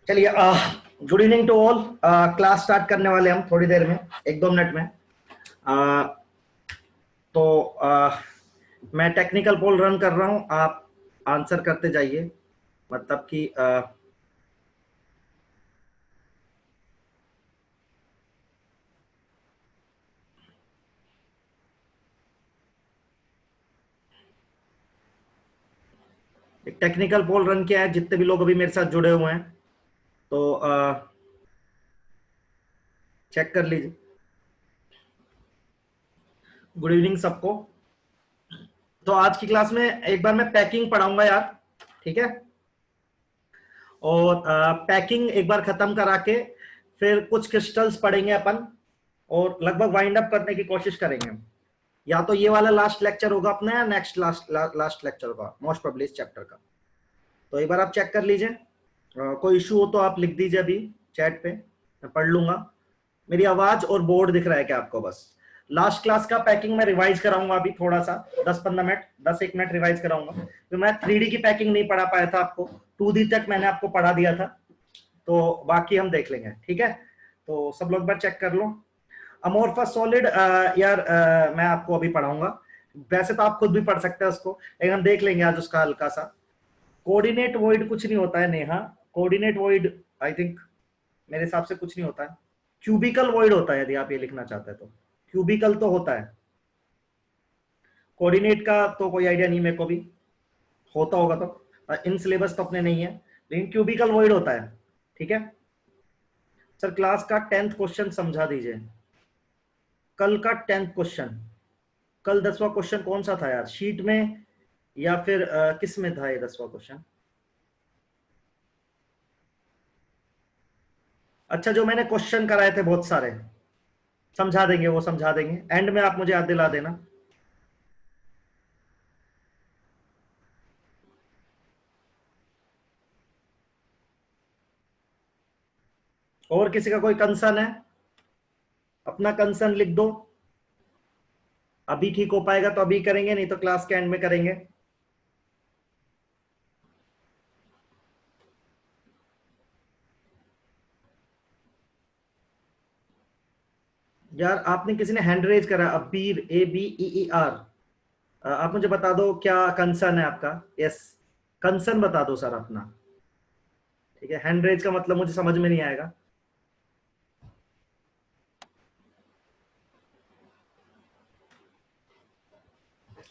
चलिए, good evening to all. Class start करने वाले हम थोड़ी देर में, 1-2 मिनट में। uh, तो मैं टेक्निकल पोल रन कर रहा हूं, आप आंसर करते जाइए। मतलब कि एक टेक्निकल पोल रन किया है, जितने भी लोग अभी मेरे साथ जुड़े हुए हैं तो चेक कर लीजिए। गुड इवनिंग सबको। तो आज की क्लास में एक बार मैं पैकिंग पढ़ाऊंगा यार, ठीक है। और पैकिंग एक बार खत्म करा के फिर कुछ क्रिस्टल्स पढ़ेंगे अपन, और लगभग वाइंड अप करने की कोशिश करेंगे हम। या तो ये वाला लास्ट लेक्चर होगा अपना, या नेक्स्ट लास्ट लेक्चर होगा मोस्ट प्रोबेबली इस चैप्टर का। तो एक बार आप चेक कर लीजिए। कोई इशू हो तो आप लिख दीजिए अभी चैट पे, मैं पढ़ लूंगा। मेरी आवाज और बोर्ड दिख रहा है क्या आपको? बस लास्ट क्लास का पैकिंग मैं रिवाइज कराऊंगा अभी थोड़ा सा, 10-15 मिनट, 10-1 मिनट रिवाइज कराऊंगा। तो मैं 3D की पैकिंग नहीं पढ़ा पाया था आपको, 2D तक मैंने आपको पढ़ा दिया था, तो बाकी हम देख लेंगे, ठीक है। तो सब लोग बार चेक कर लो। अमोर्फस सॉलिड यार, मैं आपको अभी पढ़ाऊंगा। वैसे तो आप खुद भी पढ़ सकते हैं उसको, लेकिन हम देख लेंगे आज उसका हल्का सा। कोऑर्डिनेट वॉइड कुछ नहीं होता है Neha, coordinate void I think मेरे हिसाब से कुछ नहीं होता है। क्यूबिकल वॉइड होता है, यदि आप ये लिखना चाहते हैं तो। क्यूबिकल तो होता है, कोऑर्डिनेट का तो कोई आइडिया नहीं मेरे को भी, होता होगा तो। इन सिलेबस तो अपने नहीं है, लेकिन क्यूबिकल वॉइड होता है, ठीक है। सर क्लास का 10th क्वेश्चन समझा दीजिए। कल का 10th क्वेश्चन, कल 10वां क्वेश्चन कौन सा था यार, शीट में या फिर किस में था ये 10वां क्वेश्चन? अच्छा, जो मैंने क्वेश्चन कराए थे बहुत सारे, समझा देंगे, वो समझा देंगे एंड में, आप मुझे याद दिला देना। और किसी का कोई कंसर्न है? अपना कंसर्न लिख दो। अभी ठीक हो पाएगा तो अभी करेंगे, नहीं तो क्लास के एंड में करेंगे। यार आपने किसी ने हैंड रेज करा, अबीर, ABEER। आप मुझे बता दो क्या कंसर्न है आपका। यस, कंसर्न बता दो सर अपना, ठीक है। हैंड रेज का मतलब मुझे समझ में नहीं आएगा।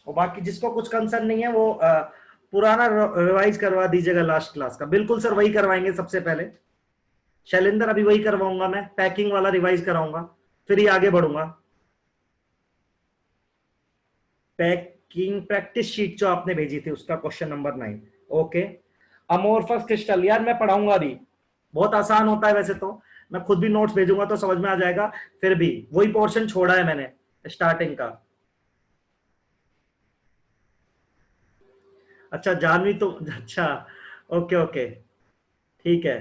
और बाकी जिसको कुछ कंसर्न नहीं है वो पुराना रिवाइज करवा दीजिएगा लास्ट क्लास का। बिल्कुल सर, वही करवाएंगे सबसे पहले। शैलेंद्र, अभी वही करवाऊंगा मैं, पैकिंग वाला रिवाइज कराऊंगा, फिर ही आगे बढ़ूंगा। पैकिंग प्रैक्टिस शीट जो आपने भेजी थी उसका question number 9, okay. Amorphous crystal यार मैं पढ़ाऊंगा अभी, बहुत आसान होता है वैसे तो। मैं खुद भी नोट्स भेजूंगा तो समझ में आ जाएगा। फिर भी वही पोर्शन छोड़ा है मैंने स्टार्टिंग का। अच्छा जानवी तो, अच्छा, ओके ओके, ठीक है।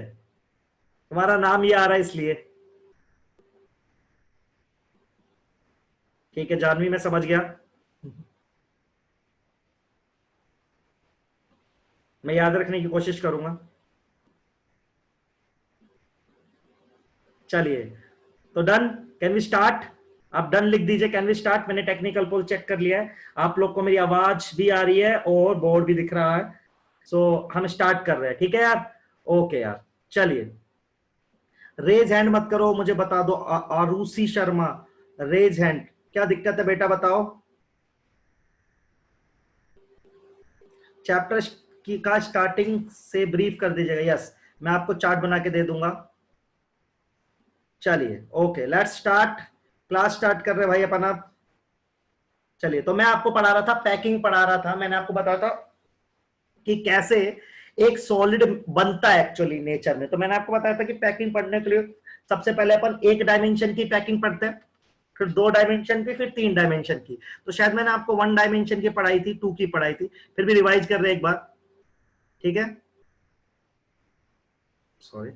तुम्हारा नाम ये आ रहा है इसलिए, ठीक है जानवी, मैं समझ गया। मैं याद रखने की कोशिश करूंगा। चलिए, तो डन, कैन वी स्टार्ट? आप डन लिख दीजिए, कैन वी स्टार्ट। मैंने टेक्निकल पोल चेक कर लिया है, आप लोग को मेरी आवाज भी आ रही है और बोर्ड भी दिख रहा है। सो हम स्टार्ट कर रहे हैं, ठीक है यार। ओके यार, चलिए। रेज हैंड मत करो, मुझे बता दो। Arushi Sharma, raise hand. क्या दिक्कत है बेटा, बताओ। चैप्टर की का स्टार्टिंग से ब्रीफ कर दीजिएगा। यस, मैं आपको चार्ट बना के दे दूंगा। चलिए okay, let's start. Class start कर रहे भाई अपन आप। चलिए, तो मैं आपको पढ़ा रहा था, पैकिंग पढ़ा रहा था। मैंने आपको बताया था कि कैसे एक सॉलिड बनता है एक्चुअली नेचर में। तो मैंने आपको बताया था कि पैकिंग पढ़ने के लिए सबसे पहले अपन एक डायमेंशन की पैकिंग पढ़ते हैं, फिर 2 डायमेंशन की, फिर 3 डायमेंशन की। तो शायद मैंने आपको 1 डायमेंशन की पढ़ाई थी, 2 की पढ़ाई थी, फिर भी रिवाइज कर रहे हैं एक बार, ठीक है। सॉरी,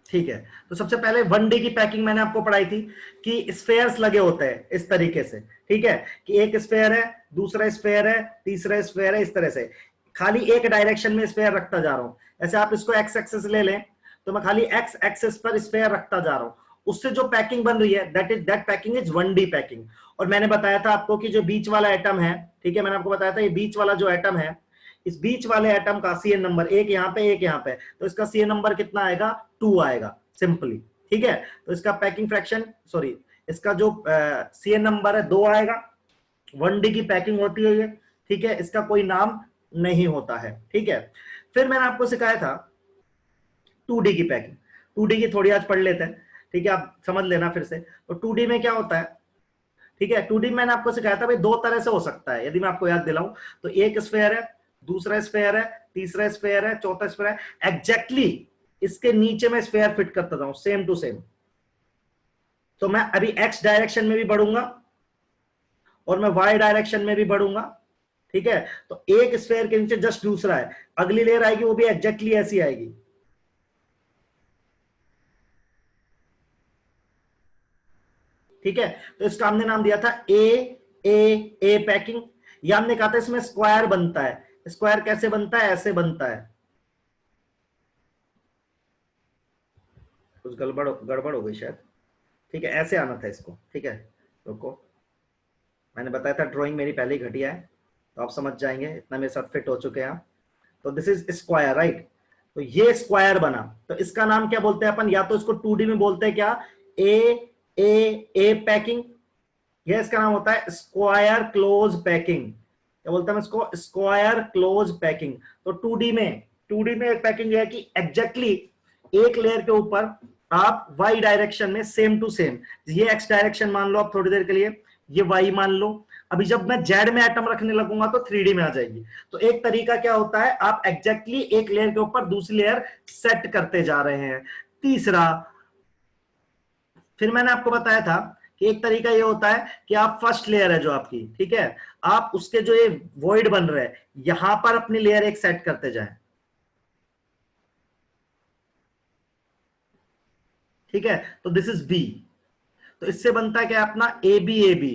ठीक है। तो सबसे पहले 1D की पैकिंग मैंने आपको पढ़ाई थी कि स्फेयर्स लगे होते हैं इस तरीके से, ठीक है। कि एक स्फेयर है, दूसरा स्फेयर है, तीसरा स्फेयर है, इस तरह से। खाली एक डायरेक्शन में स्फेयर रखता जा रहा हूं। ऐसे आप इसको एक्स एक्सिस ले लें तो मैं खाली एक्स एक्सिस पर स्फेयर रखता जा रहा हूं, उससे जो पैकिंग बन रही है that packing is 1D packing. और मैंने बताया था आपको कि जो बीच वाला एटम है, ठीक है, मैंने आपको बताया था ये बीच वाला जो एटम है, इस बीच वाले एटम का सीएन नंबर एक यहाँ पे एक यहाँ पे, तो इसका सीएन नंबर कितना आएगा, 2 आएगा सिंपली। ठीक है, तो इसका पैकिंग फ्रैक्शन, सॉरी, इसका जो सीएन नंबर है 2 आएगा। 1D की पैकिंग होती है ये, ठीक है, इसका कोई नाम नहीं होता है। ठीक है, फिर मैंने आपको सिखाया था 2D की पैकिंग। 2D की थोड़ी आज पढ़ लेते हैं, ठीक है, आप समझ लेना फिर से। तो 2D में क्या होता है, ठीक है, 2D में मैंने आपको सिखाया था भाई दो तरह से हो सकता है, यदि मैं आपको याद दिलाऊं तो एक स्फेयर है, दूसरा स्फेयर है, तीसरा स्फेयर है, चौथा स्फेयर है, एग्जैक्टली इसके नीचे मैं स्फेयर फिट करता जाऊं सेम टू सेम। तो मैं अभी एक्स डायरेक्शन में भी बढ़ूंगा और मैं वाई डायरेक्शन में भी बढ़ूंगा। ठीक है, तो एक स्फेयर के नीचे जस्ट दूसरा है, अगली लेयर आएगी वो भी एग्जैक्टली ऐसी आएगी। ठीक है, तो इसका हमने नाम दिया था ए पैकिंग। या हमने कहा था इसमें स्क्वायर बनता है। स्क्वायर कैसे बनता है, ऐसे बनता है। कुछ गड़बड़ हो गई शायद। ठीक है, ऐसे आना था इसको। ठीक है, रुको, मैंने बताया था ड्राइंग मेरी पहले ही घटिया है, तो आप समझ जाएंगे, इतना मेरे साथ फिट हो चुके हैं आप। तो दिस इज स्क्वायर, राइट। तो ये स्क्वायर बना, तो इसका नाम क्या बोलते हैं अपन, या तो इसको 2D में बोलते हैं क्या, ए पैकिंग, ये इसका नाम होता है स्क्वायर क्लोज पैकिंग। क्या बोलते हैं इसको, स्क्वायर क्लोज पैकिंग। तो 2D में एक पैकिंग है कि एग्जैक्टली एक लेयर के ऊपर आप वाई डायरेक्शन में सेम टू सेम, ये एक्स डायरेक्शन मान लो आप थोड़ी देर के लिए, ये वाई मान लो, अभी जब मैं जेड में एटम रखने लगूंगा तो 3D में आ जाएगी। तो एक तरीका क्या होता है, आप एग्जैक्टली एक लेयर के ऊपर दूसरी लेयर सेट करते जा रहे हैं। तीसरा, फिर मैंने आपको बताया था कि एक तरीका ये होता है कि आप फर्स्ट लेयर है जो आपकी, ठीक है, आप उसके जो ये वॉइड बन रहे हैं यहां पर अपनी लेयर एक सेट करते जाएं। ठीक है, तो दिस इज बी, तो इससे बनता है क्या अपना A B A B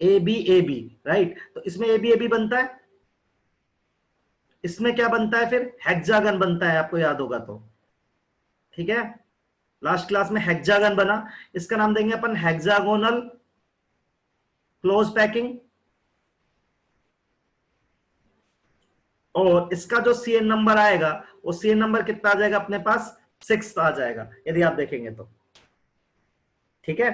A B A B, right. तो इसमें ए बी बनता है, इसमें क्या बनता है, फिर हेक्सागन बनता है, आपको याद होगा तो। ठीक है, लास्ट क्लास में हेक्सागन बना, इसका नाम देंगे अपन हेक्सागोनल क्लोज पैकिंग। और इसका जो सीएन नंबर आएगा वो सीएन नंबर कितना आ जाएगा अपने पास, 6 आ जाएगा यदि आप देखेंगे तो। ठीक है,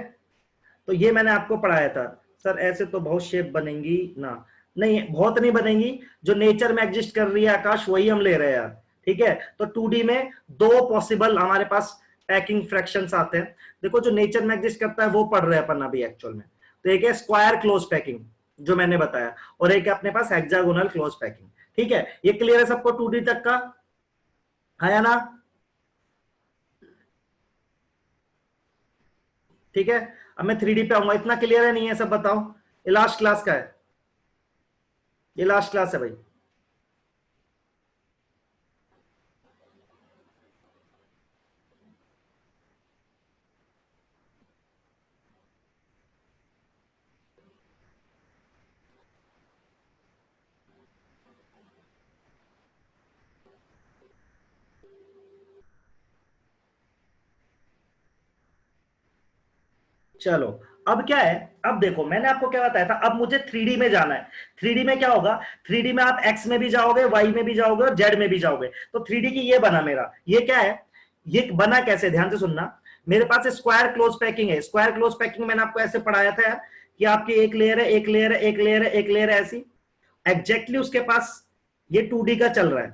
तो ये मैंने आपको पढ़ाया था। सर ऐसे तो बहुत शेप बनेंगी ना, नहीं बहुत नहीं बनेंगी, जो नेचर में एग्जिस्ट कर रही है आकाश वही हम ले रहे हैं यार। ठीक है, तो 2D में दो पॉसिबल हमारे पास पैकिंग फ्रैक्शंस आते हैं। देखो जो नेचर में एग्जिस्ट करता है वो पढ़ रहे हैं अपन अभी एक्चुअल में। तो एक है स्क्वायर क्लोज पैकिंग जो मैंने बताया, और एक है अपने पास हेक्सागोनल क्लोज पैकिंग। ठीक है, ये क्लियर है सबको 2D तक का, है ना। ठीक है, अब मैं 3D पे आऊंगा, इतना क्लियर है नहीं है सब बताओ। ये लास्ट क्लास का है, ये लास्ट क्लास है भाई। चलो, अब क्या है, अब देखो मैंने आपको क्या बताया था, अब मुझे 3D में जाना है। 3D में क्या होगा, 3D में आप एक्स में भी जाओगे, वाई में भी जाओगे और जेड में भी जाओगे। तो 3D की ये बना मेरा, ये क्या है, ये बना कैसे, ध्यान से सुनना। मेरे पास स्क्वायर क्लोज पैकिंग है। स्क्वायर क्लोज पैकिंग मैंने आपको ऐसे पढ़ाया था यार, कि आपकी एक लेयर है, एक लेयर है, एक लेयर है, एक लेयर है, ऐसी एग्जैक्टली उसके पास ये 2D का चल रहा है।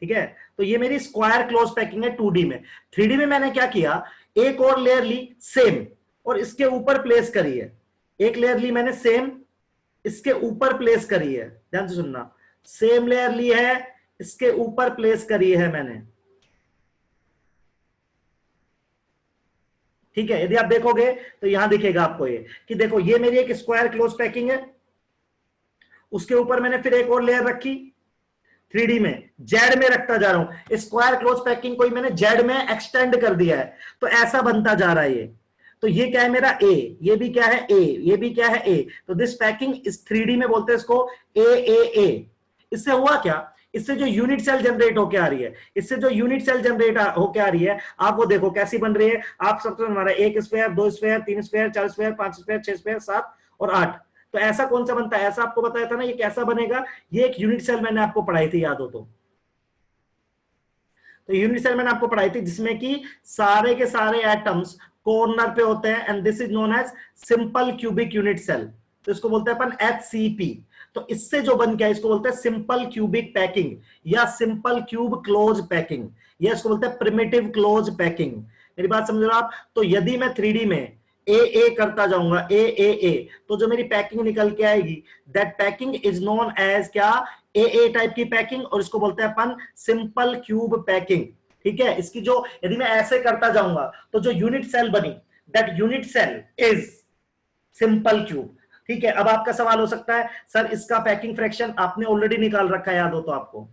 ठीक है, तो ये मेरी स्क्वायर क्लोज पैकिंग है 2D में। 3D में मैंने क्या किया, एक और लेयर ली सेम और इसके ऊपर प्लेस करी है। एक लेयर ली मैंने सेम, इसके ऊपर प्लेस करी है, ध्यान से सुनना, सेम लेयर ली है, इसके ऊपर प्लेस करी है मैंने। ठीक है, यदि आप देखोगे तो यहां दिखेगा आपको ये कि देखो ये मेरी एक स्क्वायर क्लोज पैकिंग है, उसके ऊपर मैंने फिर एक और लेयर रखी 3D में, जेड में रखता जा रहा हूं। स्क्वायर क्लोज पैकिंग को मैंने जेड में एक्सटेंड कर दिया है, तो ऐसा बनता जा रहा है ये। तो ये क्या है मेरा ए, ये भी क्या है ए, ये भी क्या है ए, तो दिस पैकिंग इस 3D में बोलते हैं इसको ए। इससे हुआ क्या, इससे जो यूनिट सेल जनरेट होके आ रही है, इससे जो यूनिट सेल जनरेट होके आ रही है, आप वो देखो कैसी बन रही है। आप सबसे हमारा एक स्क्वायर, दो स्क्वायर, तीन स्क्वायर, चार स्क्वायर, पांच स्क्वायर, छह स्क्वायर, 7 और 8। तो ऐसा कौन सा बनता है, ऐसा आपको बताया था ना, ये कैसा बनेगा, ये एक यूनिट सेल मैंने आपको पढ़ाई थी, याद हो तो यूनिट सेल मैंने आपको पढ़ाई थी जिसमें कि सारे के सारे एटम्स कॉर्नर पे होते हैं, and this is known as simple cubic unit cell. तो इसको बोलते हैं अपन HCP। तो इससे जो बन गया इसको बोलते हैं सिंपल क्यूबिक पैकिंग या सिंपल क्यूब क्लोज पैकिंग, या इसको बोलते हैं प्रिमिटिव क्लोज पैकिंग। मेरी बात समझ रहे हो आप? तो यदि मैं 3D में ए करता जाऊंगा, ए, तो जो मेरी पैकिंग निकल के आएगी, that packing is known as क्या, ए टाइप की पैकिंग, और इसको बोलते हैं अपन सिंपल क्यूब पैकिंग। ठीक है, इसकी जो यदि मैं ऐसे करता जाऊंगा तो जो यूनिट सेल बनी, that unit cell is simple cube. ठीक है, अब आपका सवाल हो सकता है सर इसका पैकिंग फ्रैक्शन आपने ऑलरेडी निकाल रखा है, याद हो तो आपको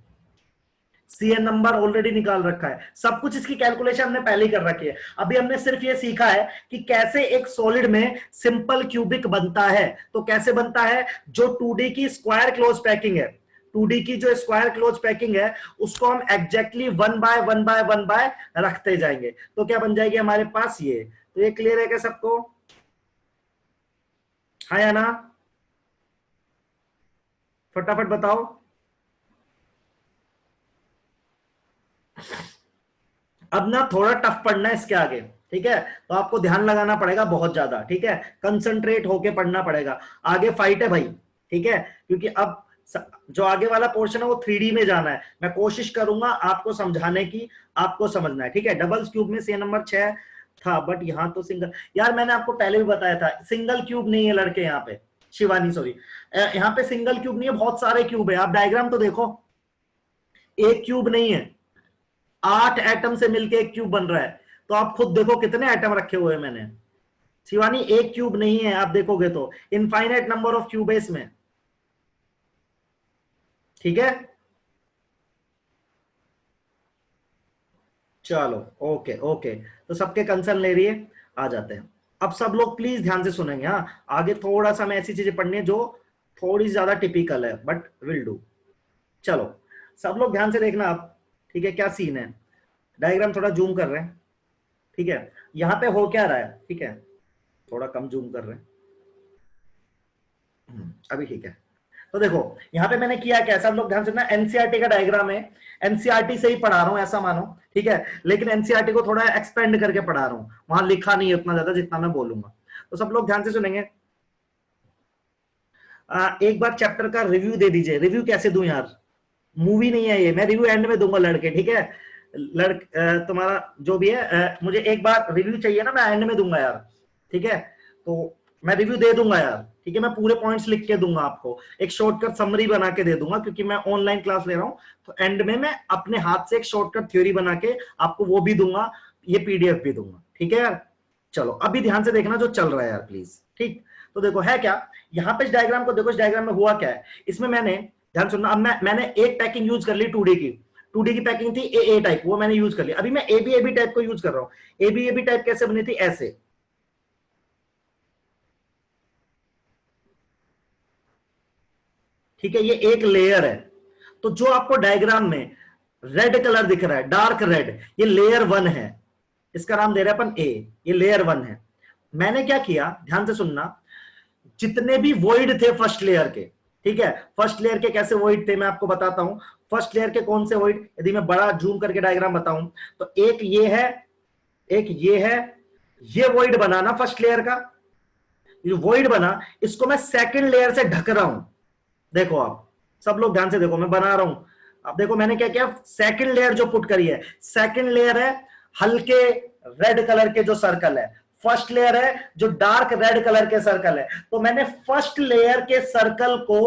CN नंबर ऑलरेडी निकाल रखा है, सब कुछ इसकी कैलकुलेशन हमने पहले ही कर रखी है। अभी हमने सिर्फ ये सीखा है कि कैसे एक सॉलिड में सिंपल क्यूबिक बनता है। तो कैसे बनता है, जो 2D की स्क्वायर क्लोज पैकिंग है, 2D की जो स्क्वायर क्लोज पैकिंग है, उसको हम एग्जैक्टली 1 बाय 1 रखते जाएंगे, तो क्या बन जाएगी हमारे पास ये। तो ये क्लियर है क्या सबको, हाँ या ना, फटाफट बताओ। अब ना थोड़ा टफ पढ़ना है इसके आगे, ठीक है, तो आपको ध्यान लगाना पड़ेगा बहुत ज्यादा, ठीक है, कंसंट्रेट होके पढ़ना पड़ेगा। आगे फाइट है भाई, ठीक है, क्योंकि अब जो आगे वाला पोर्शन है वो 3D में जाना है। मैं कोशिश करूंगा आपको समझाने की, आपको समझना है, ठीक है। डबल क्यूब में से नंबर 6 था, बट यहां तो सिंगल, यार मैंने आपको पहले भी बताया था सिंगल क्यूब नहीं है लड़के, यहाँ पे शिवानी सॉरी, यहाँ पे सिंगल क्यूब नहीं है, बहुत सारे क्यूब है। आप डायग्राम तो देखो, एक क्यूब नहीं है, 8 एटम से मिलके एक क्यूब बन रहा है। तो आप खुद देखो कितने एटम रखे हुए हैं मैंने। शिवानी एक क्यूब नहीं है, आप देखोगे तो इनफाइनाइट नंबर ऑफ क्यूब है इसमें, ठीक है। चलो ओके ओके, तो सबके कंसर्न ले रही है, आ जाते हैं। अब सब लोग प्लीज ध्यान से सुनेंगे, हाँ आगे थोड़ा सा मैं ऐसी चीजें पढ़नी है जो थोड़ी ज्यादा टिपिकल है, बट विल डू। चलो सब लोग ध्यान से देखना आप, ठीक है, क्या सीन है। डायग्राम थोड़ा जूम कर रहे हैं, ठीक है, यहां पे हो क्या रहा है, ठीक है, थोड़ा कम जूम कर रहे हैं, अभी ठीक है। तो देखो यहाँ पे मैंने किया क्या, सब लोग ध्यान से ना, एनसीईआरटी का डायग्राम है, एनसीईआरटी से ही पढ़ा रहा हूं ऐसा मानो, ठीक है, लेकिन एनसीईआरटी को थोड़ा एक्सपेंड करके पढ़ा रहा हूं, वहां लिखा नहीं है उतना ज्यादा जितना मैं बोलूंगा। तो सब लोग ध्यान से सुनेंगे। एक बार चैप्टर का रिव्यू दे दीजिए। रिव्यू कैसे दूं यार, मूवी नहीं है ये, मैं रिव्यू एंड में दूंगा लड़के, ठीक है, तुम्हारा जो भी है, मुझे एक बार रिव्यू चाहिए ना, मैं एंड में दूंगा यार, ठीक है। तो मैं रिव्यू दे दूंगा यार, ठीक है, मैं पूरे पॉइंट्स लिख के दूंगा आपको, एक शॉर्टकट समरी बना के दे दूंगा, क्योंकि मैं ऑनलाइन क्लास ले रहा हूं। तो एंड में मैं अपने हाथ से एक शॉर्टकट थ्योरी बना के आपको वो भी दूंगा, ये PDF भी दूंगा, ठीक है यार। चलो अभी ध्यान से देखना जो चल रहा है यार प्लीज, ठीक। तो देखो है क्या, यहाँ पे इस डायग्राम को देखो, इस डायग्राम में हुआ क्या है, इसमें मैंने, ध्यान सुनना, अब मैंने एक पैकिंग यूज कर ली 2D की, 2D की पैकिंग थी ए टाइप, वो मैंने यूज कर लिया। अभी मैं एबी टाइप को यूज कर रहा हूं। एबी टाइप कैसे बनी थी, ऐसे, ठीक है, ये एक लेयर है। तो जो आपको डायग्राम में रेड कलर दिख रहा है, डार्क रेड, ये लेयर 1 है, इसका नाम दे रहे हैं अपन ए, ये लेयर 1 है। मैंने क्या किया, ध्यान से सुनना, जितने भी वॉइड थे फर्स्ट लेयर के, ठीक है, फर्स्ट लेयर के कैसे वॉइड थे मैं आपको बताता हूं। फर्स्ट लेयर के कौन से वॉइड, यदि मैं बड़ा जूम करके डायग्राम बताऊं, तो एक ये है, एक ये है, ये वॉइड बना ना फर्स्ट लेयर का, ये वॉइड बना, इसको मैं सेकंड लेयर से ढक रहा हूं। देखो आप सब लोग ध्यान से देखो, मैं बना रहा हूं, अब देखो मैंने क्या किया, सेकंड लेयर जो पुट करी है, सेकंड लेयर है हल्के रेड कलर के जो सर्कल है, फर्स्ट लेयर है जो डार्क रेड कलर के सर्कल है। तो मैंने फर्स्ट लेयर के सर्कल को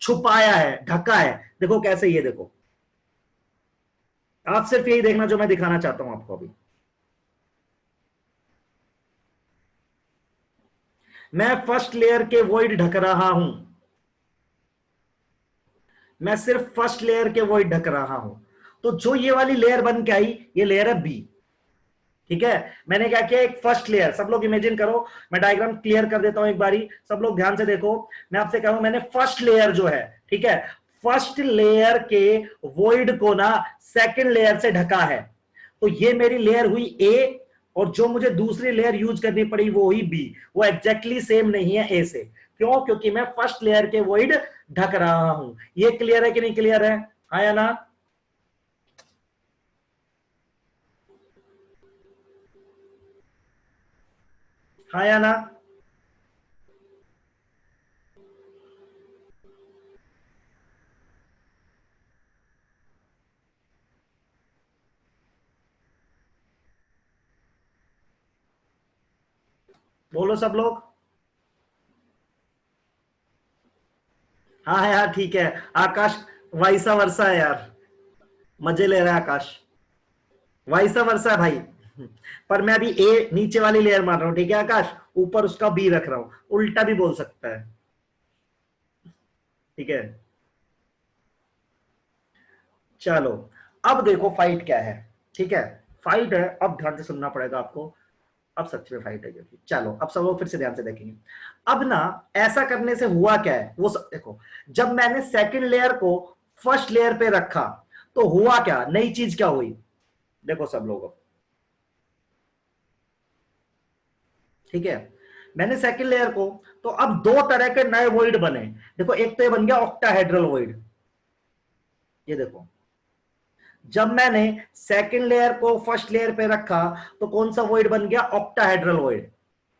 छुपाया है, ढका है। देखो कैसे, ये देखो, आप सिर्फ यही देखना जो मैं दिखाना चाहता हूं आपको। अभी मैं फर्स्ट लेयर के वॉइड ढक रहा हूं, मैं सिर्फ फर्स्ट लेयर के वॉइड ढक रहा हूं। तो जो ये वाली लेयर बन के आई, ये लेयर है बी, ठीक है, मैंने क्या किया, एक फर्स्ट लेयर, सब लोग इमेजिन करो, मैं डायग्राम क्लियर कर देता हूं एक बारी, सब लोग ध्यान से देखो। मैं आपसे कह रहा हूं, मैंने फर्स्ट लेयर जो है, ठीक है, फर्स्ट लेयर के वॉइड को ना सेकंड लेयर से ढका है, तो ये मेरी लेयर हुई ए, और जो मुझे दूसरी लेयर यूज करनी पड़ी वो हुई बी, वो एग्जैक्टली सेम नहीं है ए से। क्यों? क्योंकि मैं फर्स्ट लेयर के वॉइड ढक रहा हूं। ये क्लियर है कि नहीं क्लियर है? हाँ या ना? हाँ या ना? बोलो सब लोग। हाँ यार ठीक है। आकाश वाइसा वर्षा है यार, मजे ले रहा है आकाश, वाइसा वर्षा है भाई। पर मैं अभी ए नीचे वाली लेयर मान रहा हूं, ठीक है आकाश, ऊपर उसका बी रख रहा हूं, उल्टा भी बोल सकता है, ठीक है। चलो, अब देखो फाइट क्या है, ठीक है, फाइट है, अब ध्यान से सुनना पड़ेगा आपको, अब सच में फाइट है क्योंकि, चलो अब सब लोग फिर से ध्यान से देखेंगे। अब ना ऐसा करने से हुआ क्या है वो सब देखो, जब मैंने सेकंड लेयर को फर्स्ट लेयर पे रखा तो हुआ क्या, नई चीज क्या हुई, देखो सब लोग, ठीक है, मैंने सेकंड लेयर को, तो अब दो तरह के नए वॉइड बने। देखो एक तो ये बन गया ऑक्टाहेड्रल वॉइड, ये देखो, जब मैंने सेकंड लेयर को फर्स्ट लेयर पे रखा तो कौन सा वॉइड बन गया, ऑक्टाहेड्रल वॉइड,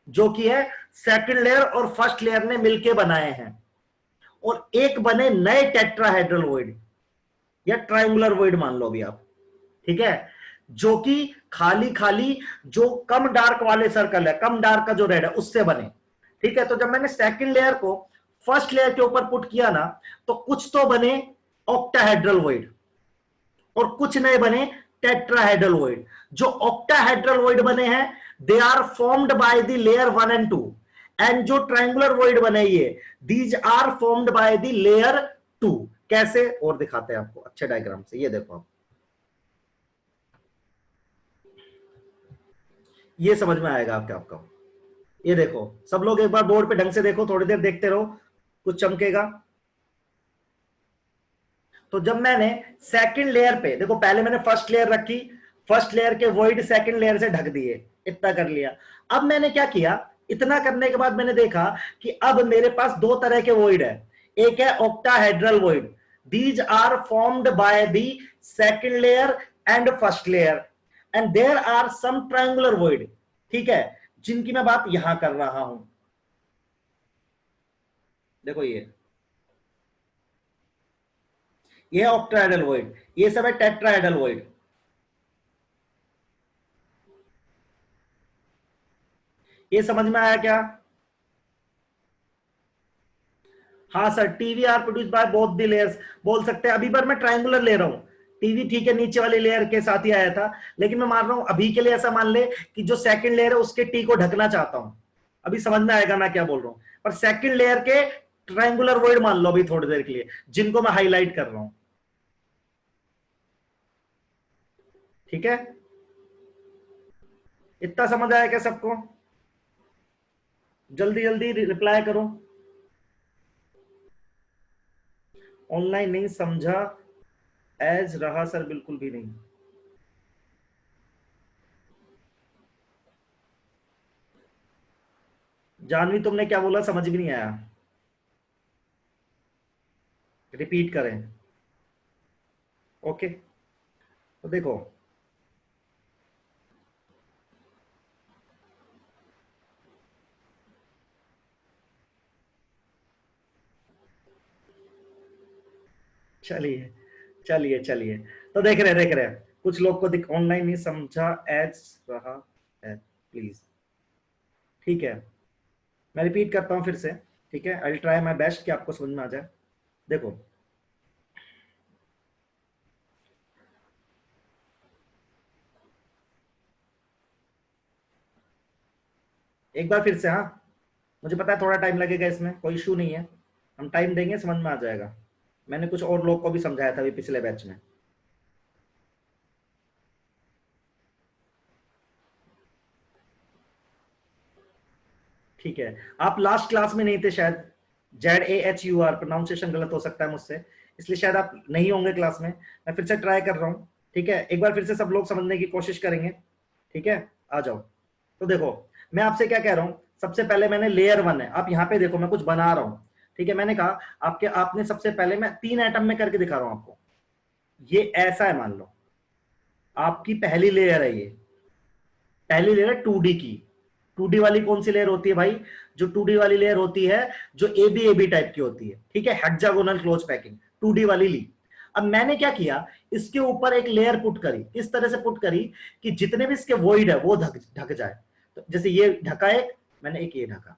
जो कि है सेकंड लेयर और फर्स्ट लेयर ने मिलके बनाए हैं। और एक बने नए टेट्राहेड्रल वॉइड या ट्रायंगुलर वॉइड मान लो अभी आप, ठीक है, जो कि खाली खाली जो कम डार्क वाले सर्कल है, कम डार्क का जो रेड है उससे बने, ठीक है। तो जब मैंने सेकंड लेयर को फर्स्ट लेयर के ऊपर पुट किया ना, तो कुछ तो बने ऑक्टाहेड्रल वॉइड और कुछ नए बने टेट्राहेड्रल वॉइड। जो ऑक्टाहेड्रल वॉइड बने हैं they are formed by the layer 1 and 2, and जो ट्रायंगुलर वॉइड बने ये these are formed by the layer 2। कैसे और दिखाते हैं आपको अच्छे डायग्राम से, ये देखो आप, ये समझ में आएगा आपके आपको। ये देखो सब लोग एक बार बोर्ड पे ढंग से देखो, थोड़ी देर देखते रहो, कुछ चमकेगा। तो जब मैंने सेकंड लेयर पे देखो, पहले मैंने फर्स्ट लेयर रखी, फर्स्ट लेयर के वॉइड सेकंड लेयर से ढक दिए, इतना कर लिया। अब मैंने क्या किया, इतना करने के बाद मैंने देखा कि अब मेरे पास दो तरह के वॉइड है, एक है octahedral void, these are formed by the second layer and first layer, and there are some triangular void, ठीक है, जिनकी मैं बात यहां कर रहा हूं। देखो ये ऑक्टाहेड्रल वॉइड, ये सब है टेट्राहेड्रल वॉइड। ये समझ में आया क्या? हाँ sir, TV are produce by both the layers, बोल सकते हैं। अभी पर मैं ट्रायंगुलर ले रहा हूँ, टीवी ठीक है नीचे वाली लेयर के साथ ही आया था, लेकिन मैं मान रहा हूं अभी के लिए ऐसा मान ले कि जो सेकंड लेयर है उसके टी को ढकना चाहता हूं। अभी समझ में आएगा मैं क्या बोल रहा हूं, पर सेकंड लेयर के ट्रायंगुलर वॉइड मान लो अभी थोड़ी देर के लिए, जिनको मैं हाईलाइट कर रहा हूं, ठीक है। इतना समझ आया क्या सबको? जल्दी जल्दी रिप्लाई करो। ऑनलाइन नहीं समझा, एज रहा सर, बिल्कुल भी नहीं। जानवी तुमने क्या बोला, समझ भी नहीं आया, रिपीट करें। ओके, तो देखो, चलिए चलिए चलिए, तो देख रहे हैं कुछ लोग को दिख, ऑनलाइन नहीं समझा एज रहा है प्लीज, ठीक है, मैं रिपीट करता हूं फिर से, ठीक है, आई ट्राई माई बेस्ट कि आपको समझ में आ जाए। देखो, एक बार फिर से, हाँ, मुझे पता है थोड़ा टाइम लगेगा, इसमें कोई इशू नहीं है, हम टाइम देंगे, समझ में आ जाएगा। मैंने कुछ और लोग को भी समझाया था अभी पिछले बैच में। ठीक है, आप लास्ट क्लास में नहीं थे शायद, ZAHUR प्रोनाउंसिएशन गलत हो सकता है मुझसे, इसलिए शायद आप नहीं होंगे क्लास में। मैं फिर से ट्राई कर रहा हूँ, ठीक है, एक बार फिर से सब लोग समझने की कोशिश करेंगे, ठीक है, आ जाओ। तो देखो मैं आपसे क्या कह रहा हूँ, सबसे पहले मैंने लेयर 1 है, आप यहाँ पे देखो मैं कुछ बना रहा हूँ, ठीक है, मैंने कहा आपने सबसे पहले मैं 3 एटम में करके दिखा रहा हूँ आपको, ये ऐसा है, मान लो आपकी पहली लेयर है, ये पहली लेयर है 2D की। 2D वाली कौन सी लेयर होती है भाई, जो 2D वाली लेयर होती है जो AB टाइप की होती है, ठीक है, हेक्सागोनल क्लोज पैकिंग 2D वाली ली। अब मैंने क्या किया, इसके ऊपर एक लेयर पुट करी, इस तरह से पुट करी कि जितने भी इसके वॉइड है वो ढक जाए। तो जैसे ये ढका एक, मैंने एक ये ढका,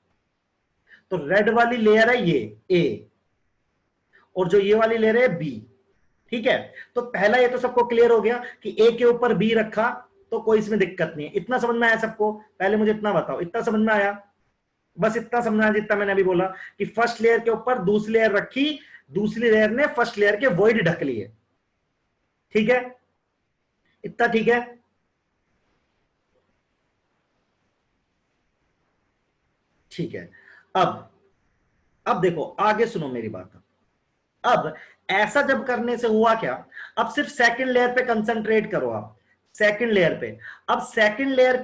तो रेड वाली लेयर है ये A, और जो ये वाली लेयर है B, ठीक है। तो पहला ये तो सबको क्लियर हो गया कि A के ऊपर B रखा तो कोई इसमें दिक्कत नहीं है, इतना समझ में आया सबको, पहले मुझे इतना बताओ, इतना समझ में आया, बस इतना समझना जितना मैंने अभी बोला कि फर्स्ट लेयर के ऊपर दूसरी लेयर रखी, दूसरी लेयर ने फर्स्ट लेयर के वॉइड ढक लिए, ठीक है, इतना ठीक है। ठीक है, अब देखो आगे सुनो मेरी बात। अब ऐसा जब करने से हुआ क्या, अब सिर्फ सेकंड लेयर पे कंसंट्रेट करो आप, सेकंड लेयर पे। अब सेकंड लेयर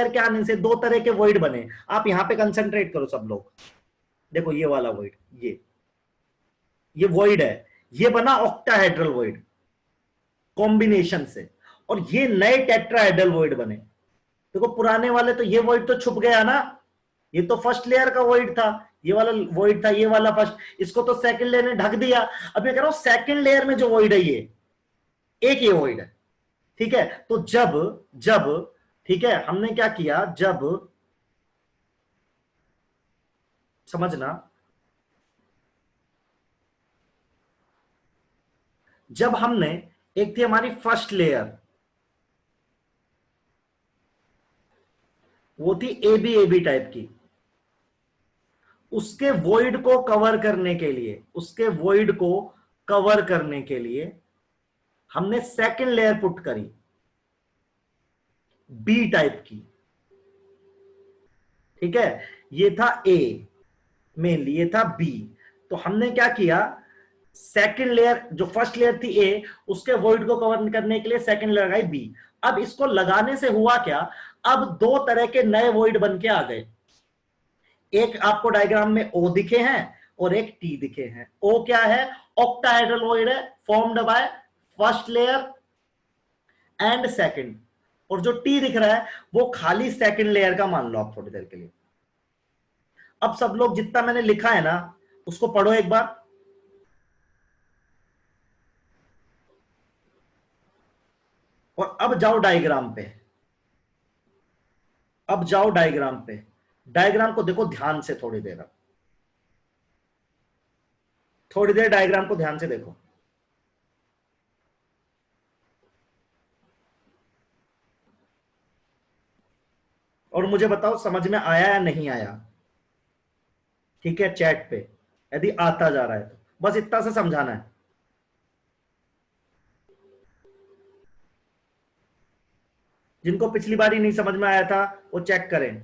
के आने से दो तरह के वॉइड बने, आप यहां पे कंसंट्रेट करो सब लोग, देखो ये वाला वॉइड, ये वॉइड है, ये बना ऑक्टाहेड्रल वॉइड कॉम्बिनेशन से, और ये नए टेट्राहेड्रल वॉइड बने। देखो पुराने वाले तो ये वॉइड तो छुप गया ना, ये तो फर्स्ट लेयर का वॉइड था, ये वाला वॉइड था, ये वाला फर्स्ट, इसको तो सेकंड लेयर ने ढक दिया। अब मैं कह रहा हूं सेकंड लेयर में जो वॉइड है ये एक ये वॉइड है, ठीक है। तो जब जब ठीक है, हमने क्या किया, जब समझना, जब हमने, एक थी हमारी फर्स्ट लेयर, वो थी AB टाइप की, उसके वॉइड को कवर करने के लिए, उसके वॉइड को कवर करने के लिए हमने सेकंड लेयर पुट करी B टाइप की, ठीक है, ये था A मेनली, ये था B। तो हमने क्या किया, सेकंड लेयर, जो फर्स्ट लेयर थी A, उसके वॉइड को कवर करने के लिए सेकंड लेयर लगाई B। अब इसको लगाने से हुआ क्या, अब दो तरह के नए वॉइड बन के आ गए, एक आपको डायग्राम में O दिखे हैं और एक T दिखे हैं। O क्या है, ऑक्टाहेड्रल वॉइड है, formed by first layer and second, और जो T दिख रहा है वो खाली सेकंड लेयर का मान लो आप थोड़ी देर के लिए। अब सब लोग जितना मैंने लिखा है ना उसको पढ़ो एक बार, और अब जाओ डायग्राम पे, अब जाओ डायग्राम पे, डायग्राम को देखो ध्यान से, थोड़ी देर डायग्राम को ध्यान से देखो, और मुझे बताओ समझ में आया या नहीं आया, ठीक है, चैट पे, यदि आता जा रहा है तो बस इतना से समझाना है। जिनको पिछली बार ही नहीं समझ में आया था वो चेक करें।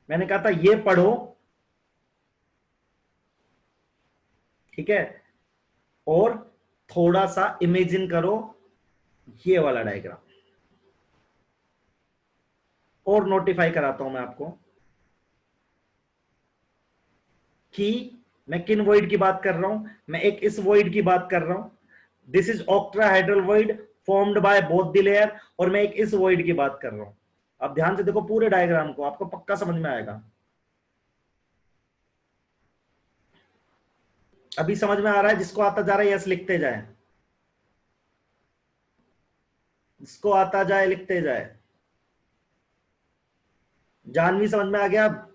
मैंने कहा था ये पढ़ो, ठीक है, और थोड़ा सा इमेजिन करो ये वाला डायग्राम, और नोटिफाई कराता हूं मैं आपको कि मैं किन वॉइड की बात कर रहा हूं। मैं एक इस वॉइड की बात कर रहा हूं, this is octahedral void formed by both the layer, और मैं एक इस वॉइड की बात कर रहा हूं। अब ध्यान से देखो पूरे डायग्राम को, आपको पक्का समझ में आएगा। अभी समझ में आ रहा है, जिसको आता जा रहा है यस लिखते जाए, जिसको आता जाए लिखते जाए। जानवी समझ में आ गया अब?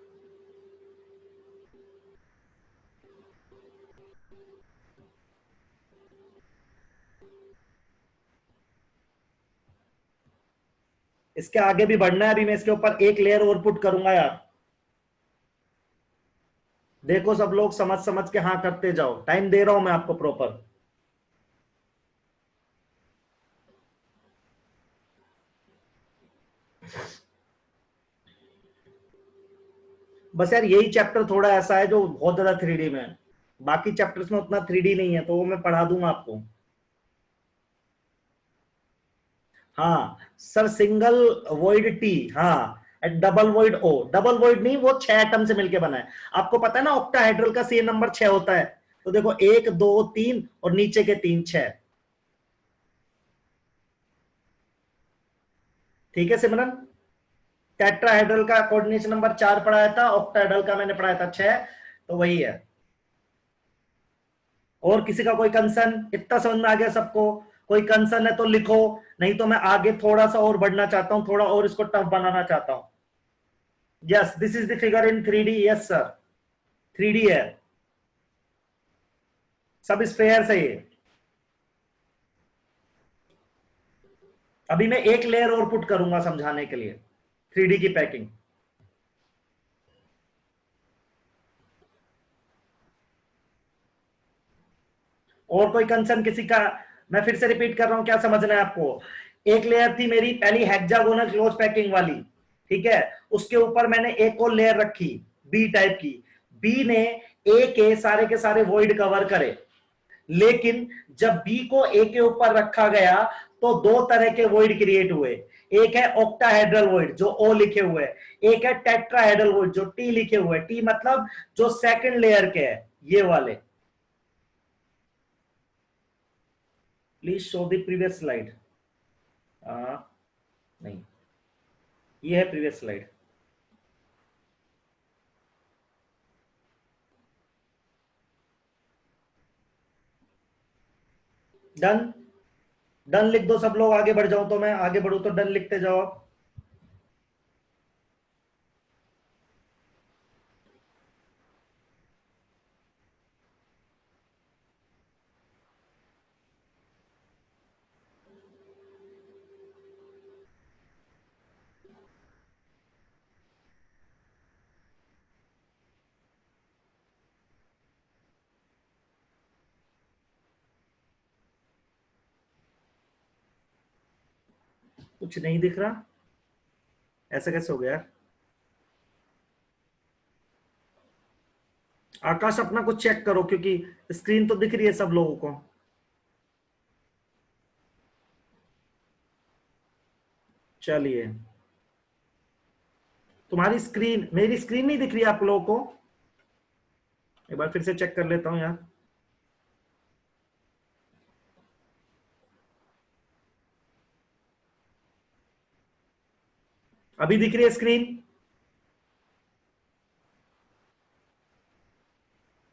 इसके आगे भी बढ़ना है, अभी मैं इसके ऊपर एक लेयर और पुट करूंगा यार। देखो सब लोग समझ समझ के हाँ करते जाओ, टाइम दे रहा हूं मैं आपको प्रॉपर। बस यार यही चैप्टर थोड़ा ऐसा है जो बहुत ज्यादा 3D में है, बाकी चैप्टर्स में उतना 3D नहीं है, तो वो मैं पढ़ा दूंगा आपको। हाँ सर, सिंगल वॉइड टी, हाँ डबल वॉइड ओ, डबल वॉइड नहीं, वो 6 एटम से मिलके बना है। आपको पता है ना ऑक्टाहेड्रल का सी नंबर 6 होता है, तो देखो 1 2 3 और नीचे के 3 6। ठीक है सिमरन। टेट्राहेड्रल का कोऑर्डिनेशन नंबर 4 पढ़ाया था, ऑक्टाहेड्रल का मैंने पढ़ाया था 6, तो वही है। और किसी का कोई कंसर्न, इतना समझ में आ गया सबको? कोई कंसर्न है तो लिखो, नहीं तो मैं आगे थोड़ा सा और बढ़ना चाहता हूं, थोड़ा और इसको टफ बनाना चाहता हूं। Yes this is the figure in 3D, yes sir 3D है, सब स्फेयर से ही। अभी मैं एक लेयर और पुट करूंगा समझाने के लिए 3D की पैकिंग। और कोई कंसर्न किसी का? मैं फिर से रिपीट कर रहा हूं, क्या समझना है आपको? एक लेयर थी मेरी पहली हेक्सागोनल क्लोज पैकिंग वाली, ठीक है, उसके ऊपर मैंने एक और लेयर रखी बी टाइप की। बी ने ए के सारे वॉइड कवर करे, लेकिन जब बी को ए के ऊपर रखा गया तो दो तरह के वॉइड क्रिएट हुए। एक है ऑक्टाहेड्रल वॉइड जो ओ लिखे हुए है, एक है टेट्राहेड्रल वॉइड जो टी लिखे हुए। टी मतलब जो सेकंड लेयर के है, ये वाले। Please show the previous slide. नहीं, ये है प्रीवियस स्लाइड। डन। डन लिख दो सब लोग, आगे बढ़ जाओ, तो मैं आगे बढ़ू तो डन लिखते जाओ आप। कुछ नहीं दिख रहा, ऐसा कैसे हो गया? आकाश अपना कुछ चेक करो, क्योंकि स्क्रीन तो दिख रही है सब लोगों को। चलिए, तुम्हारी स्क्रीन, मेरी स्क्रीन नहीं दिख रही है आप लोगों को? एक बार फिर से चेक कर लेता हूं यार। अभी दिख रही है स्क्रीन?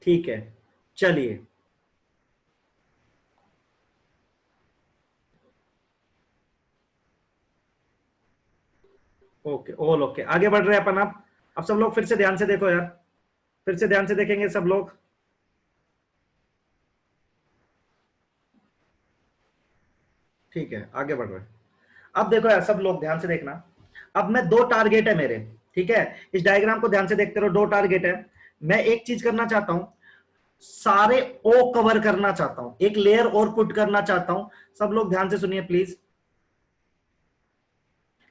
ठीक है, चलिए। ओके, ऑल ओके, आगे बढ़ रहे हैं अपन। अब सब लोग फिर से ध्यान से देखो यार, फिर से ध्यान से देखेंगे सब लोग। ठीक है, आगे बढ़ रहे हैं। अब देखो यार सब लोग ध्यान से देखना। अब मैं दो टारगेट है मेरे, ठीक है, इस डायग्राम को ध्यान से देखते रहो। दो टारगेट है, मैं एक चीज करना चाहता हूं, सारे ओ कवर करना चाहता हूं, एक लेयर और पुट करना चाहता हूं। सब लोग ध्यान से सुनिए प्लीज।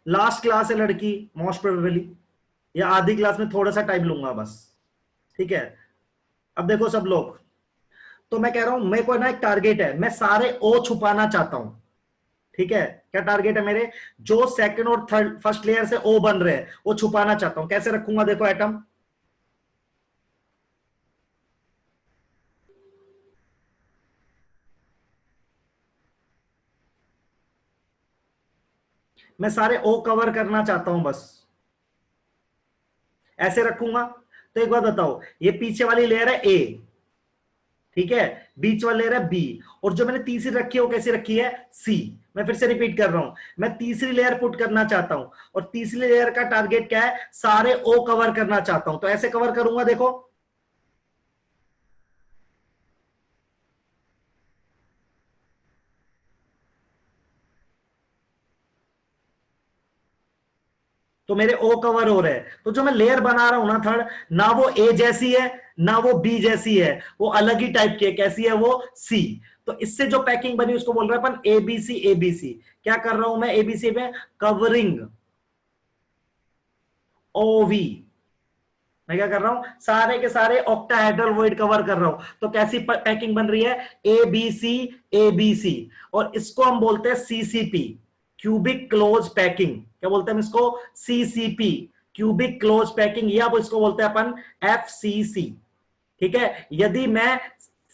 लास्ट क्लास है लड़की मोस्ट प्रोबेबली, या आधी क्लास में थोड़ा सा टाइम लूंगा बस, ठीक है। अब देखो सब लोग, तो मैं कह रहा हूं मेरे को ना एक टारगेट है, मैं सारे ओ छुपाना चाहता हूं, ठीक है। क्या टारगेट है मेरे? जो सेकंड और थर्ड फर्स्ट लेयर से ओ बन रहे हैं वो छुपाना चाहता हूं। कैसे रखूंगा देखो एटम, मैं सारे ओ कवर करना चाहता हूं बस, ऐसे रखूंगा। तो एक बात बताओ, ये पीछे वाली लेयर है ए, ठीक है, बीच वाली लेयर है बी, और जो मैंने तीसरी रखी है वो कैसी रखी है? सी। मैं फिर से रिपीट कर रहा हूं, मैं तीसरी लेयर पुट करना चाहता हूं, और तीसरी लेयर का टारगेट क्या है? सारे ओ कवर करना चाहता हूं, तो ऐसे कवर करूंगा देखो। तो मेरे ओ कवर हो रहे हैं। तो जो मैं लेयर बना रहा हूं ना थर्ड, ना वो ए जैसी है ना वो बी जैसी है, वो अलग ही टाइप की है। कैसी है वो? सी। तो इससे जो पैकिंग बनी उसको बोल रहे हैं अपन एबीसी। एबीसी क्या कर रहा हूं मैं एबीसी में? कवरिंग ओवी। मैं क्या कर रहा हूं? सारे के सारे ऑक्टाहेड्रल वॉइड कवर कर रहा हूं। तो कैसी पैकिंग बन रही है? A B C, A B C. और इसको हम बोलते हैं सीसीपी, क्यूबिक क्लोज पैकिंग। क्या बोलते हैं हम इसको? सीसीपी, क्यूबिक क्लोज पैकिंग, या इसको बोलते हैं अपन एफसीसी। ठीक है। यदि मैं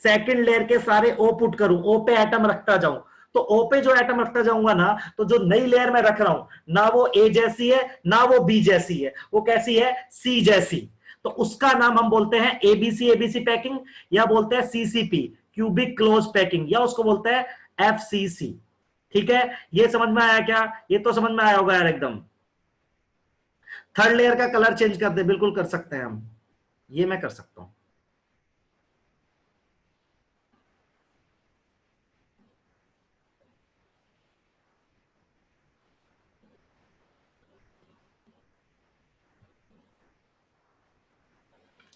सेकंड लेयर के सारे ओ पुट करूं, ओ पे एटम रखता जाऊं, तो ओ पे जो एटम रखता जाऊंगा ना, तो जो नई लेयर में रख रहा हूं ना वो ए जैसी है ना वो बी जैसी है, वो कैसी है? सी जैसी। तो उसका नाम हम बोलते हैं एबीसी, एबीसी पैकिंग, या बोलते हैं सीसीपी, क्यूबिक क्लोज पैकिंग, या उसको बोलते हैं एफसीसी। ठीक है। ये समझ में आया क्या? ये तो समझ में आया होगा यार एकदम। थर्ड लेयर का कलर चेंज कर दे, बिल्कुल कर सकते हैं हम, ये मैं कर सकता हूं।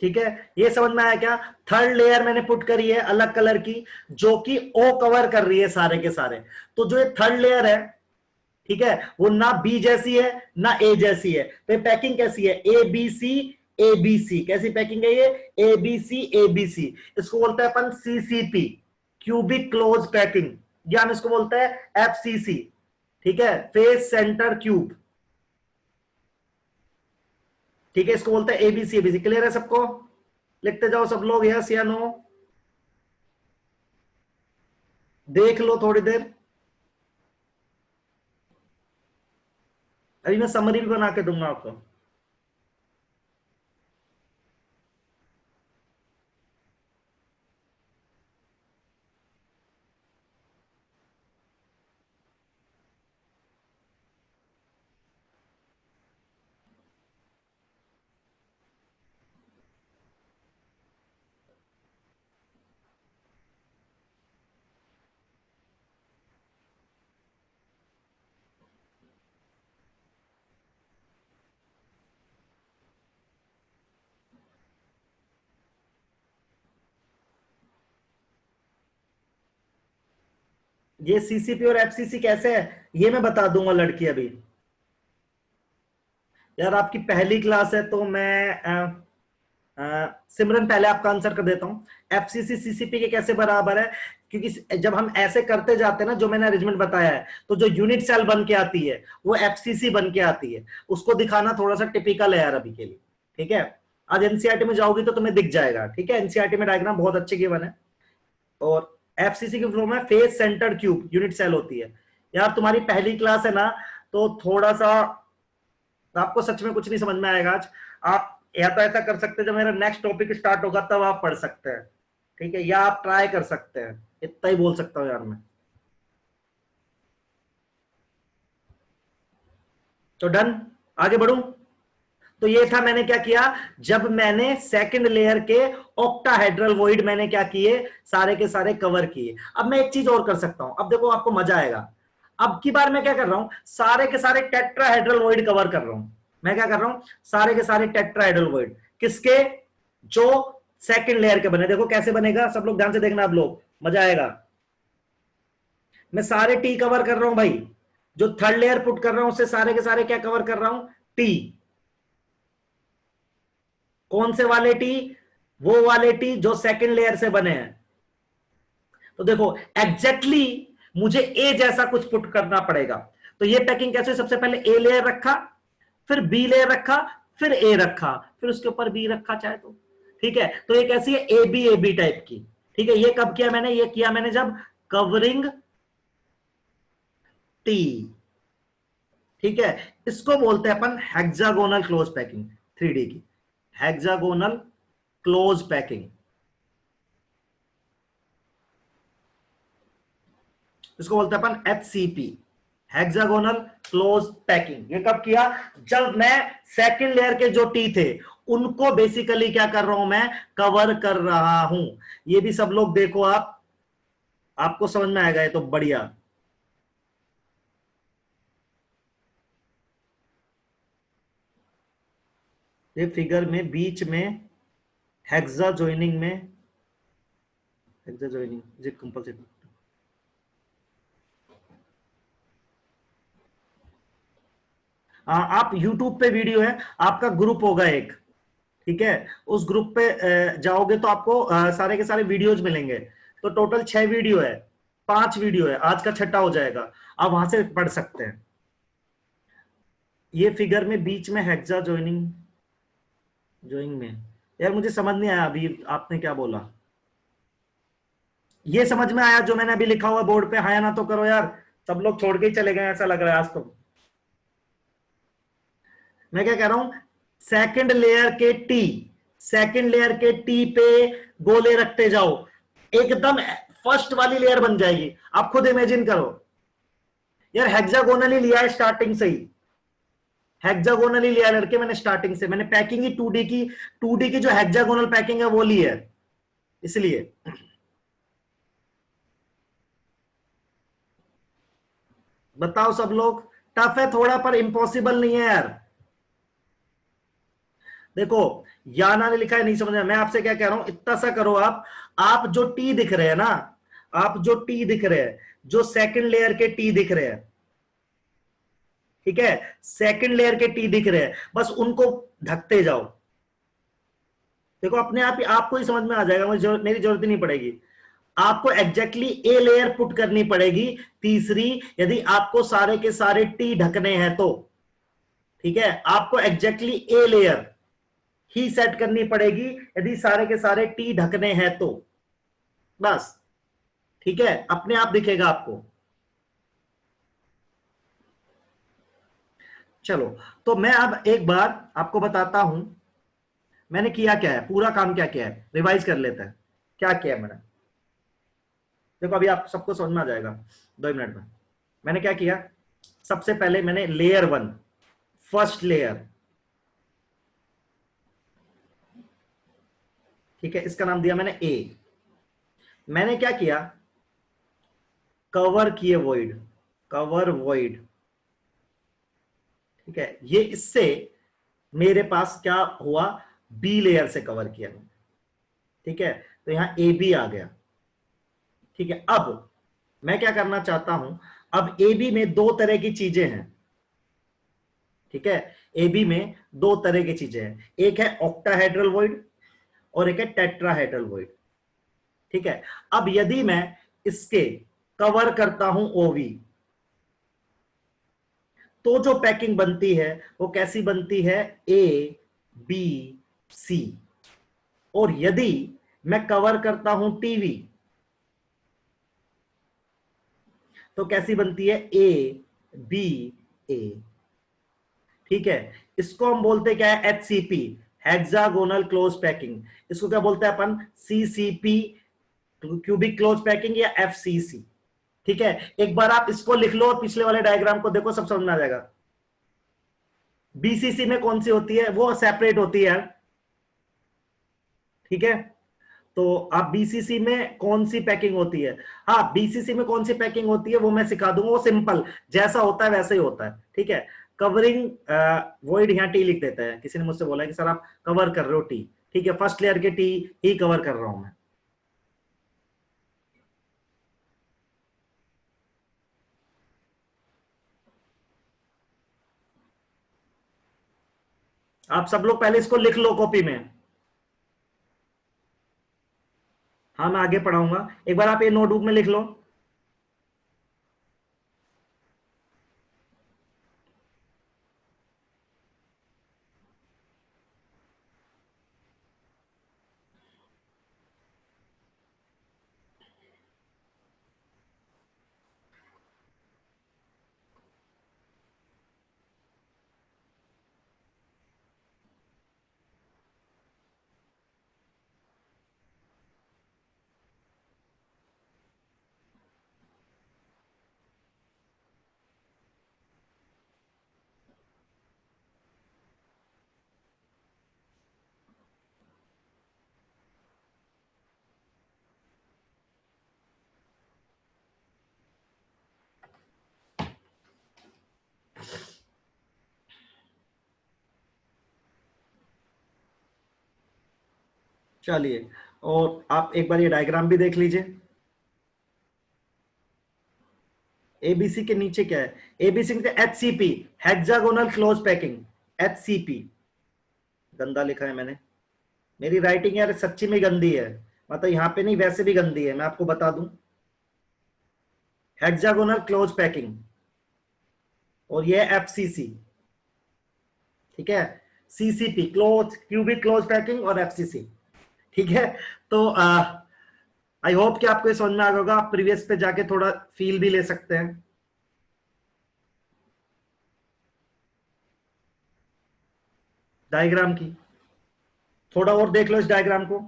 ठीक है। ये समझ में आया क्या? थर्ड लेयर मैंने पुट करी है अलग कलर की, जो कि ओ कवर कर रही है सारे के सारे। तो जो ये थर्ड लेयर है, ठीक है, वो ना बी जैसी है ना ए जैसी है। तो ये पैकिंग कैसी है? A B C, A B C. कैसी पैकिंग है ये? A B C, A B C. इसको बोलते हैं अपन सीसीपी, क्यूबिक क्लोज पैकिंग, या हम इसको बोलते हैं एफसीसी। ठीक है, फेस सेंटर क्यूब। ठीक है, इसको बोलते हैं एबीसी, एबीसी। क्लियर है सबको? लिखते जाओ सब लोग, यस या नो। देख लो थोड़ी देर, अभी मैं समरी भी बना के दूंगा आपको। ये सीसीपी और एफसीसी कैसे है ये मैं बता दूंगा लड़की अभी। यार आपकी पहली क्लास है तो मैं सिमरन पहले आपका आंसर कर देता हूं। एफसीसी सीसीपी के कैसे बराबर है? क्योंकि जब हम ऐसे करते जाते हैं ना, जो मैंने अरेंजमेंट बताया है, तो जो यूनिट सेल बन के आती है वो एफसीसी बन के आती है। उसको दिखाना थोड़ा सा टिपिकल है यार अभी के लिए। ठीक है, आज एनसीईआरटी में जाओगी तो तुम्हें दिख जाएगा। ठीक है, एनसीईआरटी में डायग्राम बहुत अच्छे गिवन है। और एफसीसी की फॉर्म में face centred cube unit cell होती है। यार तुम्हारी पहली क्लास है ना, तो थोड़ा सा आपको सच में कुछ नहीं समझ में आएगा आज। आप या तो ऐसा कर सकते हैं, जब मेरा नेक्स्ट टॉपिक स्टार्ट होगा तब आप पढ़ सकते हैं। ठीक है, या आप ट्राई कर सकते हैं, इतना ही बोल सकता हूँ यार मैं। तो डन, आगे बढ़ूं। तो ये था मैंने क्या किया, जब मैंने सेकंड लेयर के ऑक्टाहेड्रल वॉइड मैंने क्या किए, सारे के सारे कवर किए। अब मैं एक चीज और कर सकता हूं, अब देखो आपको मजा आएगा। अब की बार मैं क्या कर रहा हूं, सारे के सारे टेट्राहेड्रल वॉइड कवर कर रहा हूं। मैं क्या कर रहा हूं, सारे के सारे टेट्राहेड्रल वॉइड। किसके? जो सेकंड लेयर के बने। देखो कैसे बनेगा, सब लोग ध्यान से देखना, आप लोग मजा आएगा। मैं सारे टी कवर कर रहा हूं भाई, जो थर्ड लेयर पुट कर रहा हूं उससे सारे के सारे क्या कवर कर रहा हूं? टी। कौन से वाले टी? वो वाले टी जो सेकंड लेयर से बने हैं। तो देखो एग्जैक्टली मुझे ए जैसा कुछ पुट करना पड़ेगा। तो ये पैकिंग कैसे? सबसे पहले ए लेयर रखा, फिर बी लेयर रखा, फिर ए रखा, फिर उसके ऊपर बी रखा चाहे तो। ठीक है, तो ये कैसी है? ए बी टाइप की। ठीक है, ये कब किया मैंने? ये किया मैंने जब कवरिंग टी। ठीक है, इसको बोलते हैं अपन हेक्सागोनल क्लोज पैकिंग, 3D की हेक्सागोनल क्लोज पैकिंग। इसको बोलते हैं अपन एचसीपी, हेक्सागोनल क्लोज पैकिंग। ये कब किया? जब मैं सेकंड लेयर के जो टी थे उनको बेसिकली क्या कर रहा हूं, मैं कवर कर रहा हूं। ये भी सब लोग देखो, आप आपको समझ में आएगा, ये तो बढ़िया। ये फिगर में बीच में हेक्सा ज्वाइनिंग में, हेक्सा ज्वाइनिंग जी कंपलसरी। आप YouTube पे वीडियो है, आपका ग्रुप होगा एक, ठीक है, उस ग्रुप पे जाओगे तो आपको सारे के सारे वीडियोज मिलेंगे। तो टोटल 6 वीडियो है, 5 वीडियो है, आज का छठा हो जाएगा, आप वहां से पढ़ सकते हैं। ये फिगर में बीच में हेक्सा ज्वाइनिंग, ज्वाइनिंग में, यार मुझे समझ नहीं आया अभी आपने क्या बोला। ये समझ में आया जो मैंने अभी लिखा हुआ बोर्ड पे? हाँ या ना तो करो यार, सब लोग छोड़ के ही चले गए ऐसा लग रहा है आज तो। मैं क्या कह रहा हूं, सेकंड लेयर के टी, सेकंड लेयर के टी पे गोले रखते जाओ, एकदम फर्स्ट वाली लेयर बन जाएगी। आप खुद इमेजिन करो यार, हेक्सागोनली लिया है स्टार्टिंग से ही, हेक्सागोनली लिया है लड़के मैंने स्टार्टिंग से, मैंने पैकिंग ही 2D की, 2D की जो हेक्सागोनल पैकिंग है वो ली है, इसलिए। बताओ सब लोग, टफ है थोड़ा पर इम्पॉसिबल नहीं है यार। देखो, याना ने लिखा है नहीं समझ में, मैं आपसे क्या कह रहा हूं, इतना सा करो आप जो टी दिख रहे हैं ना, आप जो टी दिख रहे हैं, जो सेकंड लेयर के टी दिख रहे हैं, ठीक है, सेकंड लेयर के टी दिख रहे हैं, बस उनको ढकते जाओ। देखो अपने आप ही आपको ही समझ में आ जाएगा, मुझे मेरी जरूरत ही नहीं पड़ेगी। आपको एग्जैक्टली ए लेयर पुट करनी पड़ेगी, तीसरी, यदि आपको सारे के सारे टी ढकने हैं तो, ठीक है, आपको exactly a layer he set करनी पड़ेगी यदि सारे के सारे टी ढकने हैं तो, बस, ठीक है, अपने आप दिखेगा आपको। चलो, तो मैं अब एक बार आपको बताता हूं मैंने किया क्या है, पूरा काम क्या किया है, रिवाइज कर लेते हैं क्या किया मैंने। देखो अभी आप सबको समझ में आ जाएगा 2 मिनट में। मैंने क्या किया, सबसे पहले मैंने लेयर 1, फर्स्ट लेयर, ठीक है, इसका नाम दिया मैंने ए। मैंने क्या किया, कवर किए वॉइड, कवर वॉइड, ठीक है, ये इससे मेरे पास क्या हुआ, बी लेयर से कवर किया मैंने, ठीक है, तो यहां ए बी आ गया, ठीक है। अब मैं क्या करना चाहता हूं, अब ए बी में दो तरह की चीजें हैं, ठीक है, ए बी में दो तरह की चीजें हैं, एक है ऑक्टाहेड्रल वॉइड और एक है टेट्राहेड्रल वॉइड, ठीक है। अब यदि मैं इसके कवर करता हूं ओवी, तो जो पैकिंग बनती है वो कैसी बनती है, ए बी सी। और यदि मैं कवर करता हूं टीवी, तो कैसी बनती है, ए बी ए, ठीक है। इसको हम बोलते क्या है, एचसीपी, हेक्सागोनल क्लोज पैकिंग। इसको क्या बोलते हैं अपन, सीसीपी, क्यूबिक क्लोज पैकिंग, या एफसीसी, ठीक है। एक बार आप इसको लिख लो और पिछले वाले डायग्राम को देखो, सब समझ में आ जाएगा। बीसीसी में कौन सी होती है, वो सेपरेट होती है, ठीक है। तो आप बीसीसी में कौन सी पैकिंग होती है, हाँ बीसीसी में कौन सी पैकिंग होती है वो मैं सिखा दूंगा, वो सिंपल जैसा होता है वैसे ही होता है, ठीक है। कवरिंग वॉइड, यहाँ टी लिख देता है, किसी ने मुझसे बोला कि सर आप कवर कर रहे हो टी, ठीक है, फर्स्ट लेयर के टी ही कवर कर रहा हूं मैं। आप सब लोग पहले इसको लिख लो कॉपी में, हाँ मैं आगे पढ़ाऊंगा, एक बार आप ये नोटबुक में लिख लो। चलिए, और आप एक बार ये डायग्राम भी देख लीजिए। एबीसी के नीचे क्या है? एबीसी के HCP, hexagonal close packing, HCP. गंदा लिखा है मैंने, मेरी राइटिंग यार सच्ची में गंदी है, मतलब यहाँ पे नहीं वैसे भी गंदी है, मैं आपको बता दूं। हेक्सागोनल क्लोज पैकिंग, और ये एफसीसी, ठीक है। CCP close cubic close packing, और एफसीसी, ठीक है। तो आई होप कि आपको ये समझ में आ गया होगा। आप प्रीवियस पे जाके थोड़ा फील भी ले सकते हैं डायग्राम की, थोड़ा और देख लो इस डायग्राम को।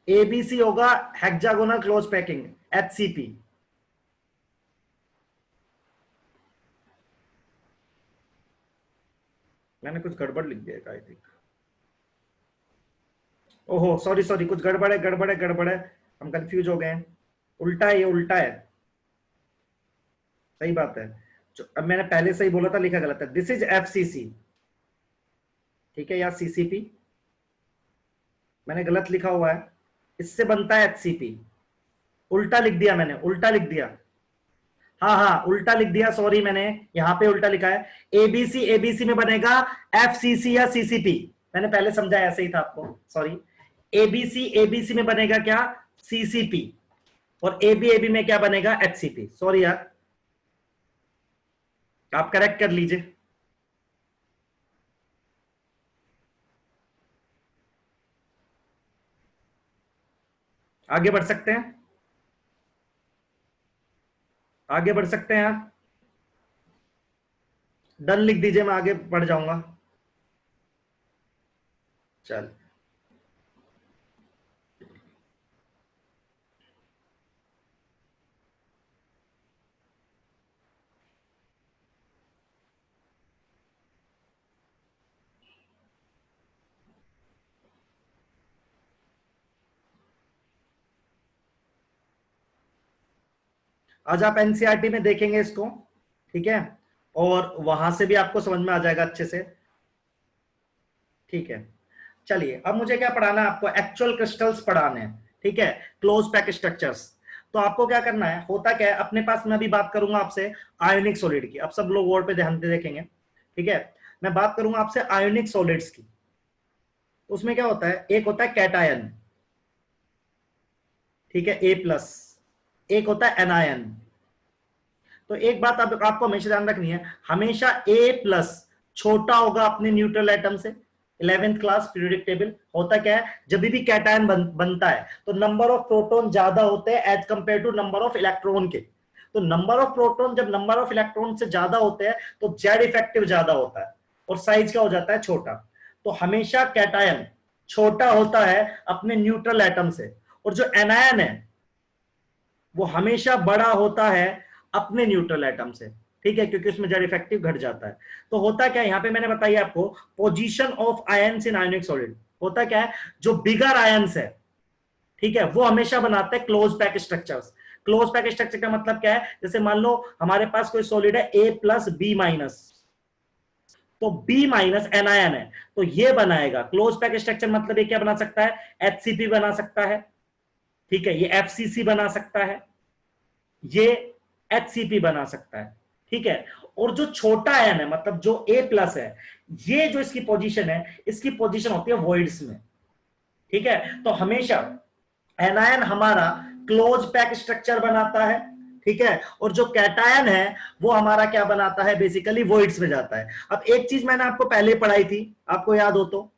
एबीसी होगा हेक्सागोनल क्लोज पैकिंग, एचसीपी। मैंने कुछ गड़बड़ लिख दिया आई थिंक। ओहो सॉरी सॉरी, कुछ गड़बड़ है, गड़बड़ है, गड़बड़ है, हम कंफ्यूज हो गए हैं। उल्टा है, ये उल्टा है। सही बात है, अब मैंने पहले सही बोला था, लिखा गलत है। दिस इज एफसीसी, ठीक है, या सीसीपी मैंने गलत लिखा हुआ है, इससे बनता है एचसीपी। उल्टा लिख दिया मैंने, उल्टा लिख दिया। हाँ हाँ उल्टा लिख दिया, सॉरी, मैंने यहां पे उल्टा लिखा है। एबीसी एबीसी में बनेगा एफसीसी या सीसीपी, मैंने पहले समझा ऐसे ही था आपको, सॉरी। एबीसी एबीसी में बनेगा क्या? सीसीपी। और एबी एबी में क्या बनेगा? एचसीपी। सॉरी यार, आप करेक्ट कर लीजिए। आगे बढ़ सकते हैं, आगे बढ़ सकते हैं आप। डन लिख दीजिए, मैं आगे बढ़ जाऊंगा। चल, आज आप एनसीईआरटी में देखेंगे इसको, ठीक है, और वहां से भी आपको समझ में आ जाएगा अच्छे से, ठीक है। चलिए, अब मुझे क्या पढ़ाना है आपको? एक्चुअल क्रिस्टल्स पढ़ाने हैं, ठीक है, क्लोज पैक स्ट्रक्चर्स। तो आपको क्या करना है, होता क्या है अपने पास, मैं अभी बात करूंगा आपसे आयोनिक सॉलिड की। अब सब लोग वर्ड पे ध्यान से देखेंगे, ठीक है। मैं बात करूंगा आपसे आयोनिक सॉलिड्स की। उसमें क्या होता है, एक होता है कैटायन, ठीक है, ए प्लस, एक होता है एनायन। तो एक बात आपको हमेशा ध्यान रखनी है, हमेशा ए प्लस छोटा होगा अपने न्यूट्रल एटम से। 11th क्लास पीरियोडिक टेबल होता क्या है, जब भी कैटायन बनता है तो नंबर ऑफ प्रोटॉन ज्यादा होते हैं as compare to number of electron के। तो नंबर ऑफ प्रोटॉन जब नंबर ऑफ इलेक्ट्रॉन से ज्यादा होते हैं तो जेड इफेक्टिव ज्यादा होता है, और साइज क्या हो जाता है? छोटा। तो हमेशा कैटायन छोटा होता है अपने न्यूट्रल एटम से, और जो एनायन है वो हमेशा बड़ा होता है अपने न्यूट्रल एटम से, ठीक है, क्योंकि उसमें जेड इफेक्टिव घट जाता है। तो होता क्या है, यहां पे मैंने बताया आपको position of ions in ionic solid. होता क्या है, जो बिगर आयंस है, ठीक है, वो हमेशा बनाते हैं close pack structures. Close pack structure का मतलब क्या है, जैसे मान लो हमारे पास कोई सॉलिड है ए प्लस बी माइनस, तो बी माइनस एनायन है, तो ये बनाएगा क्लोज पैक स्ट्रक्चर। मतलब ये क्या बना सकता है? एचसीपी बना सकता है, ठीक है, ये एफसीसी बना सकता है, ये एचसीपी बना सकता है, ठीक है। और जो छोटा आयन है, मतलब जो ए प्लस है, ये जो इसकी पोजीशन है, इसकी पोजीशन होती है वॉइड्स में, ठीक है। तो हमेशा एनायन हमारा क्लोज पैक स्ट्रक्चर बनाता है, ठीक है, और जो कैटायन है वो हमारा क्या बनाता है? बेसिकली वॉइड्स में जाता है। अब एक चीज मैंने आपको पहले पढ़ाई थी, आपको याद हो तो,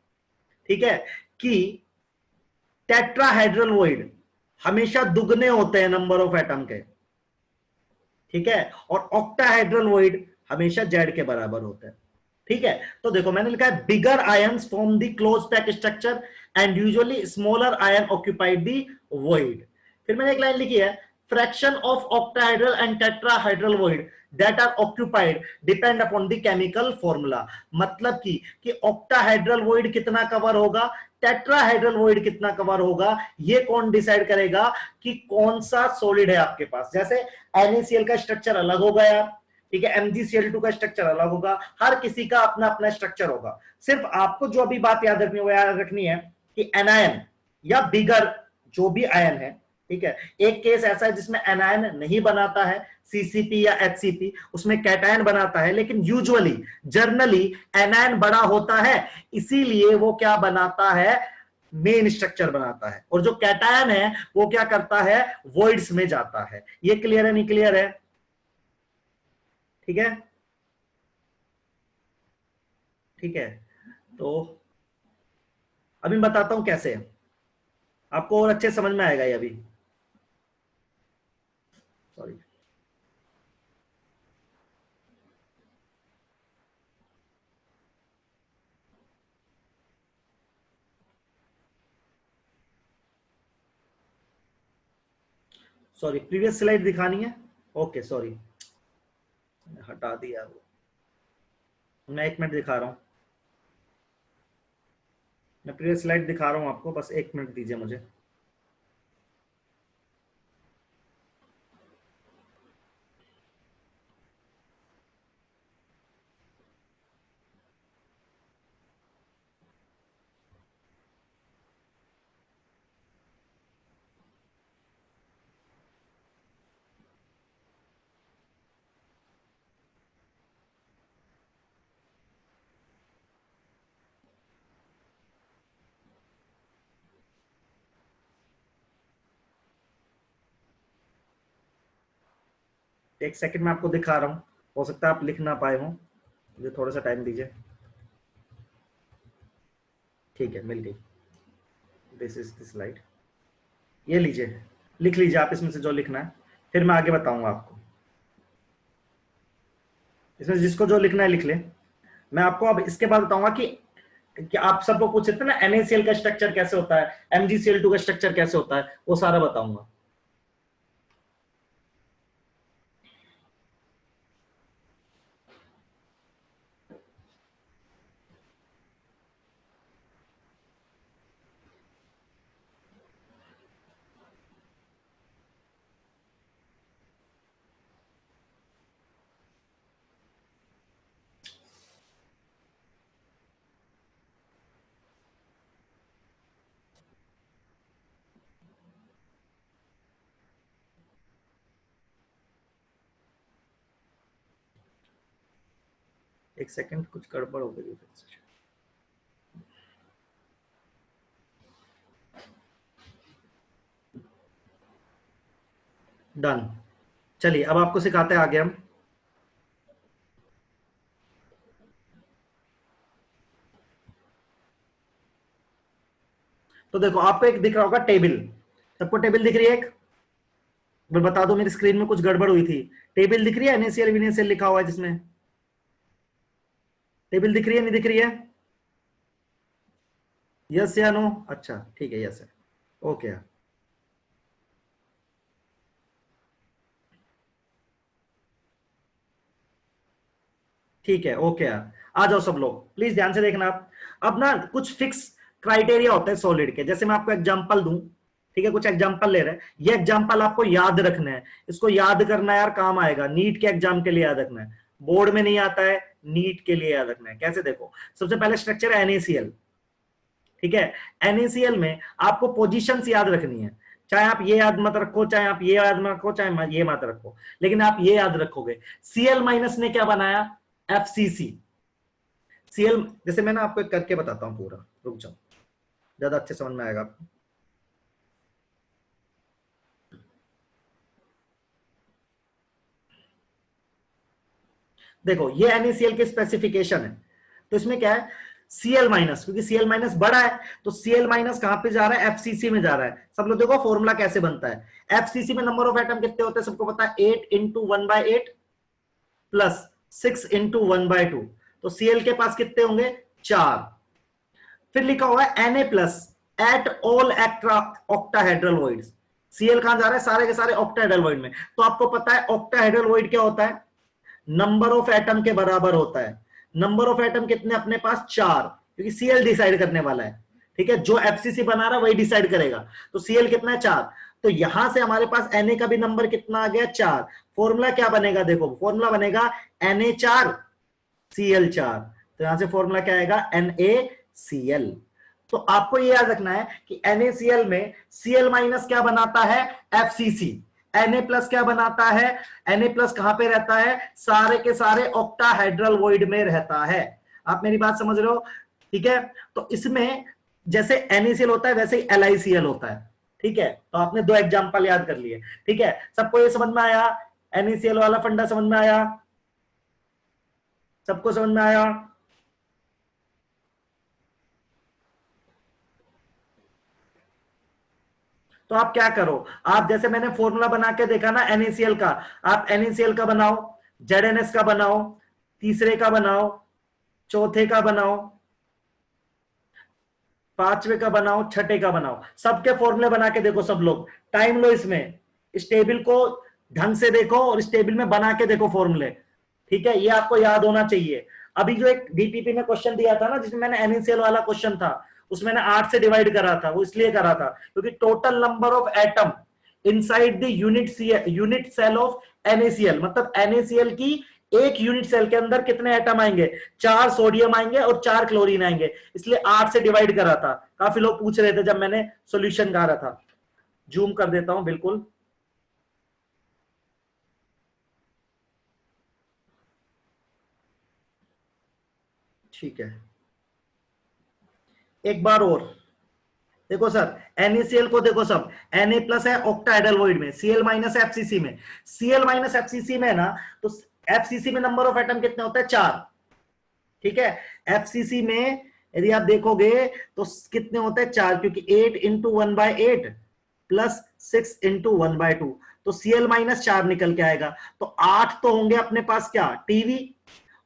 ठीक है, कि टेट्राहेड्रल वॉइड हमेशा दुगने होते हैं नंबर ऑफ एटम के, ठीक है, और ऑक्टाहेड्रल वॉइड हमेशा जेड के बराबर होता है, ठीक है। तो देखो मैंने लिखा है bigger ions form the close pack structure and usually smaller ion occupied the void. फिर मैंने एक लाइन लिखी है, fraction of octahedral and tetrahedral void that are occupied depend upon the chemical formula. मतलब कि ऑक्टाहेड्रल वॉइड कितना cover होगा, tetrahedral void कितना कवर होगा, ये कौन डिसाइड करेगा कि कौन सा सॉलिड है आपके पास। जैसे NaCl का स्ट्रक्चर अलग हो गया, ठीक है, MgCl2 का स्ट्रक्चर अलग होगा, हर किसी का अपना अपना स्ट्रक्चर होगा। सिर्फ आपको जो अभी बात याद रखनी है वो याद रखनी है कि एनायन या बिगर जो भी आयन है, ठीक है, एक केस ऐसा है जिसमें एनायन नहीं बनाता है, CCP या HCP, उसमें कैटायन बनाता है, लेकिन यूजुअली जर्नली एनायन बड़ा होता है, इसीलिए वो क्या बनाता है, मेन स्ट्रक्चर बनाता है, और जो कैटायन है वो क्या करता है, वॉइड्स में जाता है। ये क्लियर है, नहीं क्लियर है? ठीक है, ठीक है, तो अभी मैं बताता हूं कैसे, आपको और अच्छे समझ में आएगा ये अभी। सॉरी, सॉरी, प्रीवियस स्लाइड दिखानी है, ओके सॉरी, हटा दिया वो, मैं 1 मिनट दिखा रहा हूं, मैं प्रीवियस स्लाइड दिखा रहा हूं आपको, बस 1 मिनट दीजिए मुझे। एक सेकंड में आपको दिखा रहा हूं, हो सकता है आप लिख ना पाए हो, मुझे थोड़ा सा टाइम दीजिए। ठीक है, मिल गई, दिस इज द स्लाइड, ये लीजिए, लिख लीजिए आप इसमें से जो लिखना है, फिर मैं आगे बताऊंगा आपको। इसमें जिसको जो लिखना है लिख ले। मैं आपको अब इसके बाद बताऊंगा कि आप सबको पूछे थे ना NaCl का स्ट्रक्चर कैसे होता है, MgCl2 का स्ट्रक्चर कैसे होता है, वो सारा बताऊंगा। एक सेकंड, कुछ गड़बड़ हो गई। डन, चलिए अब आपको सिखाते हैं आगे हम। तो देखो आपको एक दिख रहा होगा टेबल, सबको टेबल दिख रही है? एक मैं बता दो, मेरी स्क्रीन में कुछ गड़बड़ हुई थी। टेबल दिख रही है, NaCl VnaCl लिखा हुआ है जिसमें, टेबल दिख रही है, नहीं दिख रही है? यस या नो? अच्छा ठीक है, यस है, ओके। ठीक है, ओके यार, आ जाओ सब लोग, प्लीज ध्यान से देखना आप। अब ना कुछ फिक्स क्राइटेरिया होते हैं सॉलिड के, जैसे मैं आपको एग्जांपल दूं, ठीक है, कुछ एग्जांपल ले रहे हैं, ये एग्जांपल आपको याद रखना है, इसको याद करना यार काम आएगा, नीट के एग्जाम के लिए याद रखना है, बोर्ड में नहीं आता है, नीट के लिए याद रखना है। कैसे? देखो, सबसे पहले स्ट्रक्चर है NaCl, ठीक है, NaCl में आपको पोजीशंस याद रखनी है, चाहे आप ये याद मत रखो, चाहे आप ये याद मत रखो, चाहे ये मत रखो, लेकिन आप ये याद रखोगे, Cl माइनस ने क्या बनाया? FCC। Cl, जैसे मैं ना आपको एक करके बताता हूं पूरा, रुक जाओ, ज्यादा अच्छे समझ में आएगा आपको। देखो ये NaCl के स्पेसिफिकेशन है, तो इसमें क्या है, Cl माइनस, क्योंकि Cl माइनस बड़ा है तो Cl माइनस कहां पे जा रहा है? FCC में जा रहा है। सब लोग देखो फॉर्मूला कैसे बनता है, FCC में नंबर ऑफ एटम कितने होते हैं सबको पता है, 8 इंटू 1/8 प्लस 6 इंटू 1/2, तो Cl के पास कितने होंगे? 4। फिर लिखा हुआ है Na plus at all octahedral voids, Cl कहां जा रहा है? सारे के सारे ऑक्टाहेड्रल वॉइड में। तो आपको पता है ऑक्टाहेड्रल वॉइड क्या होता है? नंबर ऑफ एटम के बराबर होता है। नंबर ऑफ एटम कितने अपने पास? 4, क्योंकि Cl डिसाइड करने वाला है, ठीक है, जो FCC बना रहा है वही डिसाइड करेगा, तो Cl कितना है? 4। तो यहां से हमारे पास Na का भी नंबर कितना आ गया 4। फॉर्मूला क्या बनेगा, देखो फॉर्मूला बनेगा Na4Cl4। तो यहां से फॉर्मूला क्या आएगा NaCl। तो आपको ये याद रखना है कि NaCl में Cl माइनस क्या बनाता है FCC, Na प्लस क्या बनाता है, Na प्लस कहां पे रहता है, सारे के सारे ऑक्टाहेड्रल वॉइड में रहता है। आप मेरी बात समझ रहे हो, ठीक है। तो इसमें जैसे NaCl होता है वैसे ही LiCl होता है, ठीक है। तो आपने दो एग्जांपल याद कर लिए, ठीक है। सबको ये समझ में आया, NaCl वाला फंडा समझ में आया, सबको समझ में आया। तो आप क्या करो, आप जैसे मैंने फॉर्मूला बना के देखा ना NaCl का, आप NaCl का बनाओ, ZnS का बनाओ, तीसरे का बनाओ, चौथे का बनाओ, पांचवे का बनाओ, छठे का बनाओ, सबके फॉर्मूले बना के देखो सब लोग। टाइम लो इसमें, इस टेबल को ढंग से देखो और इस टेबल में बना के देखो फॉर्मूले, ठीक है। ये आपको याद होना चाहिए। अभी जो एक डीपीपी में क्वेश्चन दिया था ना, जिसमें मैंने NaCl वाला क्वेश्चन था, उसमें मैंने 8 से डिवाइड करा था। वो इसलिए करा था क्योंकि total number of atom inside the unit cell of NaCl, मतलब NaCl की एक यूनिट सेल के अंदर कितने एटम आएंगे, 4 सोडियम आएंगे और 4 क्लोरीन आएंगे, इसलिए 8 से डिवाइड करा था। काफी लोग पूछ रहे थे जब मैंने सॉल्यूशन गा रहा था। जूम कर देता हूं बिल्कुल, ठीक है। एक बार और देखो सर, NaCl को देखो सब, Na प्लस है ऑक्टाहेड्रल वॉइड में, Cl माइनस है FCC में। Cl माइनस FCC में ना, तो FCC में नंबर ऑफ एटम कितने होते हैं 4, ठीक है। FCC में यदि आप देखोगे तो कितने होते हैं 4, क्योंकि 8 इंटू 1/8 प्लस 6 इंटू 1/2, तो Cl माइनस 4 निकल के आएगा। तो 8 तो होंगे अपने पास क्या टीवी,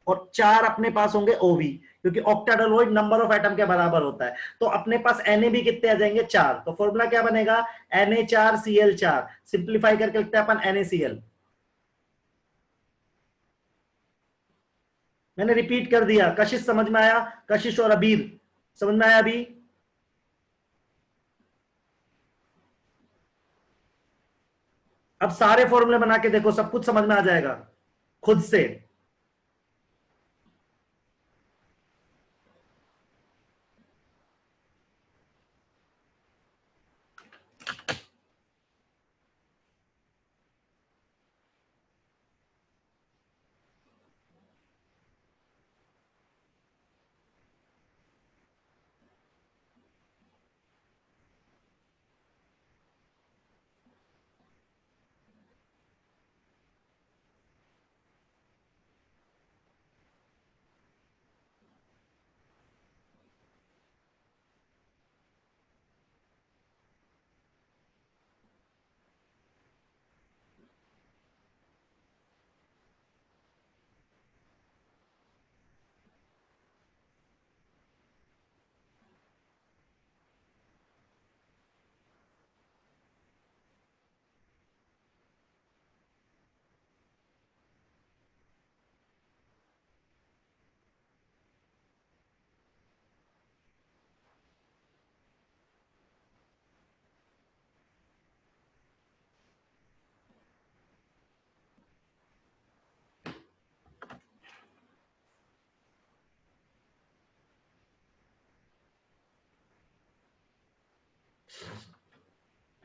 और 4 अपने पास होंगे ओवी, क्योंकि octahedral void number of atom के बराबर होता है। तो अपने पास Na भी कितने आ जाएंगे 4। तो फॉर्मूला क्या बनेगा Na4Cl4। सिंप्लीफाई करके लिखते हैं अपन NaCl। मैंने रिपीट कर दिया, कशिश समझ में आया, कशिश और अबीर समझ में आया अभी। अब सारे फॉर्मूले बना के देखो, सब कुछ समझ में आ जाएगा खुद से।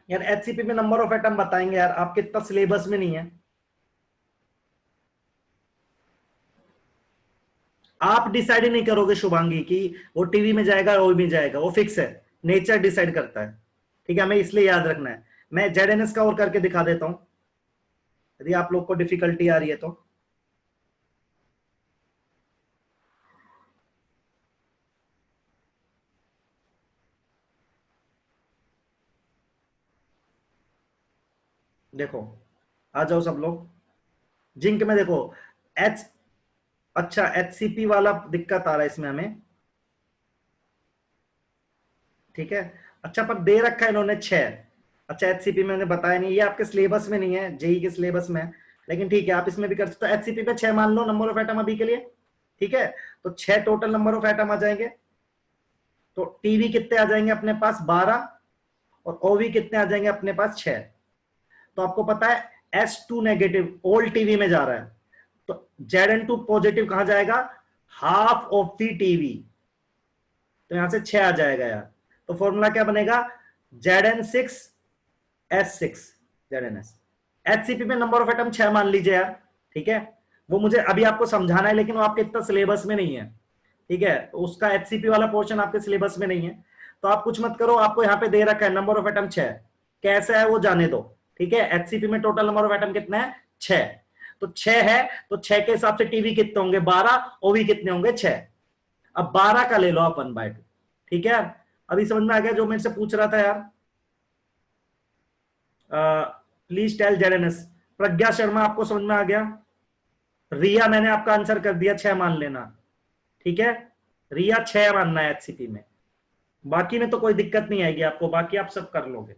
यार HCP में नंबर ऑफ एटम बताएंगे यार, आपके इतना सिलेबस में नहीं है। आप डिसाइड ही नहीं करोगे शुभांगी कि वो टीवी में जाएगा वो भी जाएगा, वो फिक्स है, नेचर डिसाइड करता है, ठीक है। हमें इसलिए याद रखना है। मैं ZnS का और करके दिखा देता हूं, यदि आप लोग को डिफिकल्टी आ रही है तो। देखो आ जाओ सब लोग, जिंक में देखो एच, अच्छा HCP वाला दिक्कत आ रहा है इसमें हमें, ठीक है। अच्छा पर दे रखा है इन्होंने 6। अच्छा HCP में उन्हें बताया नहीं, ये आपके सिलेबस में नहीं है, जेई के सिलेबस में है, लेकिन ठीक है आप इसमें भी कर सकते हो। HCP पे 6 मान लो नंबर ऑफ एटम अभी के लिए, ठीक है। तो 6 टोटल नंबर ऑफ एटम आ जाएंगे। तो टीवी कितने आ जाएंगे अपने पास 12, और ओवी कितने आ जाएंगे अपने पास 6। तो आपको पता है S2 नेगेटिव ओल्ड टीवी में जा रहा है, तो Zn2 पॉजिटिव कहां जाएगा, हाफ ऑफ द टीवी, तो यहां से 6 आ जाएगा यार। तो फॉर्मूला क्या बनेगा, Zn6S6 Zns। एचसीपी में नंबर ऑफ एटम 6 मान लीजिए यार, ठीक है। वो मुझे अभी आपको समझाना है, लेकिन वो आपके इतना सिलेबस में नहीं है, ठीक है। तो उसका एचसीपी वाला पोर्शन आपके सिलेबस में नहीं है, तो आप कुछ मत करो, आपको यहाँ पे दे रखा है नंबर ऑफ एटम 6, कैसे है वो जाने दो, ठीक है। एचसीपी में टोटल नंबर ऑफ एटम कितना है, 6। तो 6 है, तो 6 के हिसाब से टीवी कितने होंगे 12, ओवी कितने होंगे 6। अब 12 का ले लो आप 1/2, ठीक है। अभी समझ में आ गया जो मेरे से पूछ रहा था यार। Please tell ZnS. Pragya Sharma आपको समझ में आ गया। रिया मैंने आपका आंसर कर दिया, 6 मान लेना, ठीक है। रिया 6 मानना है एचसीपी में, बाकी में तो कोई दिक्कत नहीं आएगी आपको, बाकी आप सब कर लोगे।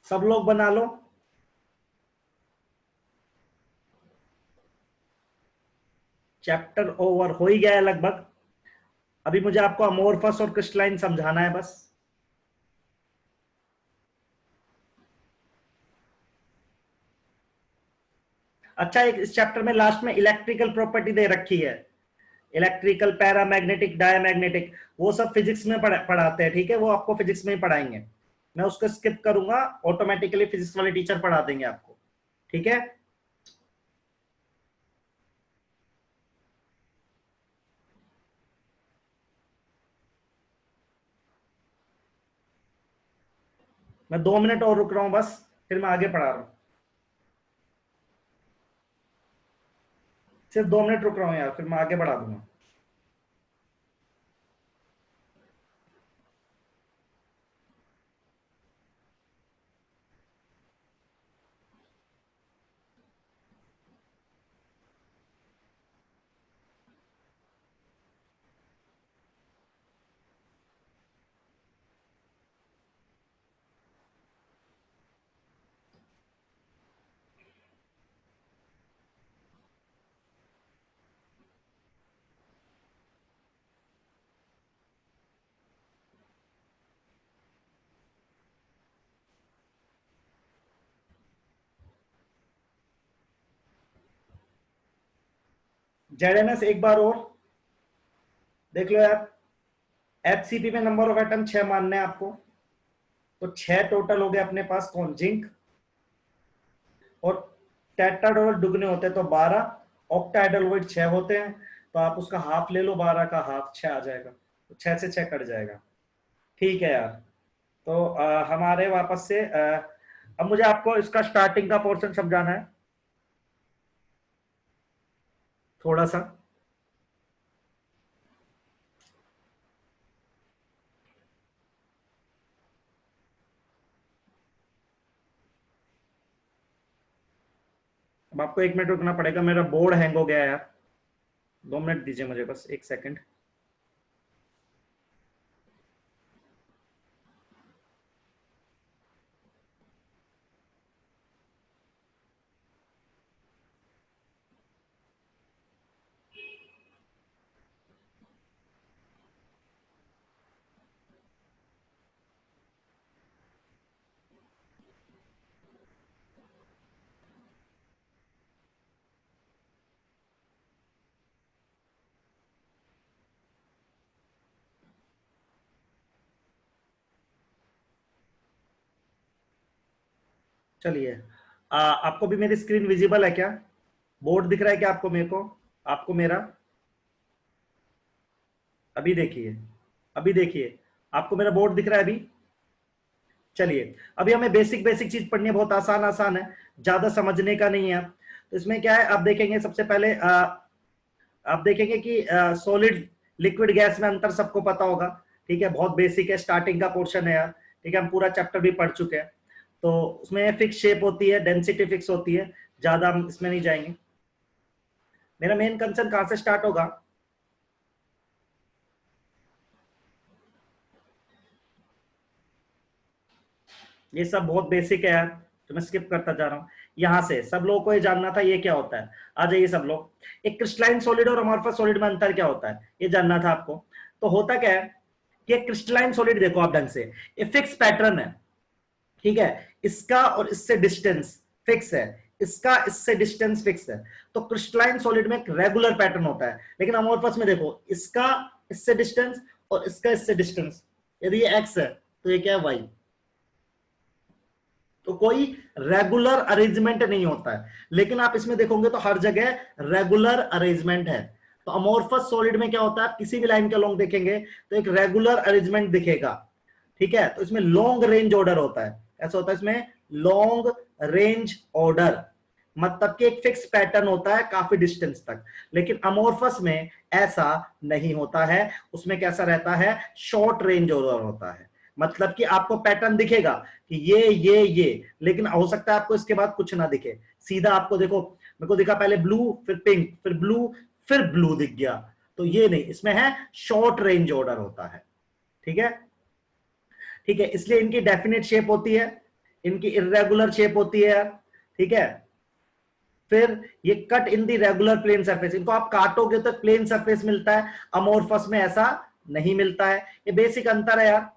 सब लोग बना लो। चैप्टर ओवर हो ही गया है लगभग। अभी मुझे आपको अमोर्फस और क्रिस्टलाइन समझाना है बस। अच्छा, एक इस चैप्टर में लास्ट में इलेक्ट्रिकल प्रॉपर्टी दे रखी है, इलेक्ट्रिकल, पैरामैग्नेटिक, डायमैग्नेटिक, वो सब फिजिक्स में पढ़ाते हैं, ठीक है। वो आपको फिजिक्स में ही पढ़ाएंगे, मैं उसको स्किप करूंगा, ऑटोमेटिकली फिजिक्स वाले टीचर पढ़ा देंगे आपको, ठीक है। मैं 2 मिनट और रुक रहा हूं बस, फिर मैं आगे पढ़ा रहा हूं। सिर्फ 2 मिनट रुक रहा हूं यार, फिर मैं आगे बढ़ा दूंगा। जेडएनएस एक बार और देख लो यार। एचसीपी में नंबर ऑफ एटम 6 मानने हैं आपको, तो 6 टोटल हो गए अपने पास, कौन, जिंक। और टेट्राडोल दुगने होते हैं तो 12, ऑक्टाइडल 6 होते हैं, तो आप उसका हाफ ले लो, 12 का हाफ 6 आ जाएगा, तो 6 से 6 कट जाएगा, ठीक है यार। तो हमारे वापस से अब मुझे आपको इसका स्टार्टिंग का पोर्शन समझाना है थोड़ा सा। अब आपको 1 मिनट रुकना पड़ेगा, मेरा बोर्ड हैंग हो गया है यार, 2 मिनट दीजिए मुझे बस, 1 सेकंड। चलिए, आपको भी मेरी स्क्रीन विजिबल है क्या, बोर्ड दिख रहा है क्या आपको मेरे को। आपको मेरा, अभी देखिए, अभी देखिए, आपको मेरा बोर्ड दिख रहा है अभी? चलिए, अभी हमें बेसिक बेसिक चीज पढ़नी है, बहुत आसान आसान है, ज्यादा समझने का नहीं है। तो इसमें क्या है, आप देखेंगे सबसे पहले आप देखेंगे कि सॉलिड लिक्विड गैस में अंतर सबको पता होगा, ठीक है, बहुत बेसिक है, स्टार्टिंग का पोर्शन है यार, ठीक है, हम पूरा चैप्टर भी पढ़ चुके हैं। तो उसमें फिक्स शेप होती है, डेंसिटी फिक्स होती है, ज्यादा हम इसमें नहीं जाएंगे। मेरा मेन कंसर्न कहां से स्टार्ट होगा, ये सब बहुत बेसिक है यार, तो मैं स्किप करता जा रहा हूँ। यहां से सब लोगों को ये जानना था ये क्या होता है, आ जाइए सब लोग। एक क्रिस्टलाइन सॉलिड और अमॉर्फस सॉलिड में अंतर क्या होता है, ये जानना था आपको। तो होता क्या है कि क्रिस्टलाइन सॉलिड देखो आप ढंग से, ये फिक्स पैटर्न है, ठीक है, इसका और इससे डिस्टेंस फिक्स है, इसका इससे डिस्टेंस फिक्स है। तो क्रिस्टलाइन सॉलिड में एक रेगुलर पैटर्न होता है, लेकिन अमॉर्फस में देखो, इसका इससे डिस्टेंस और इसका इससे डिस्टेंस, यदि ये एक्स है तो ये क्या है, वाई। तो कोई रेगुलर अरेंजमेंट नहीं होता है, लेकिन आप इसमें देखोगे तो हर जगह रेगुलर अरेंजमेंट है। तो अमोर्फस सॉलिड में क्या होता है, आप किसी भी लाइन के लॉन्ग देखेंगे तो एक रेगुलर अरेंजमेंट दिखेगा, ठीक है। तो इसमें लॉन्ग रेंज ऑर्डर होता है, ऐसा होता है इसमें लॉन्ग रेंज ऑर्डर, मतलब कि एक फिक्स पैटर्न होता है काफी डिस्टेंस तक। लेकिन अमोर्फस में ऐसा नहीं होता है, उसमें कैसा रहता है, शॉर्ट रेंज ऑर्डर होता है। मतलब कि आपको पैटर्न दिखेगा कि ये, लेकिन हो सकता है आपको इसके बाद कुछ ना दिखे, सीधा आपको देखो, मेरे को दिखा पहले ब्लू, फिर पिंक, फिर ब्लू, फिर ब्लू दिख गया। तो ये नहीं, इसमें है शॉर्ट रेंज ऑर्डर होता है, ठीक है, ठीक है। इसलिए इनकी डेफिनेट शेप होती है, इनकी इरेगुलर शेप होती है, ठीक है। फिर ये cut in the regular plane surface, इनको आप काटोगे तो प्लेन सरफेस मिलता है, अमोर्फस में ऐसा नहीं मिलता है। ये बेसिक अंतर है यार।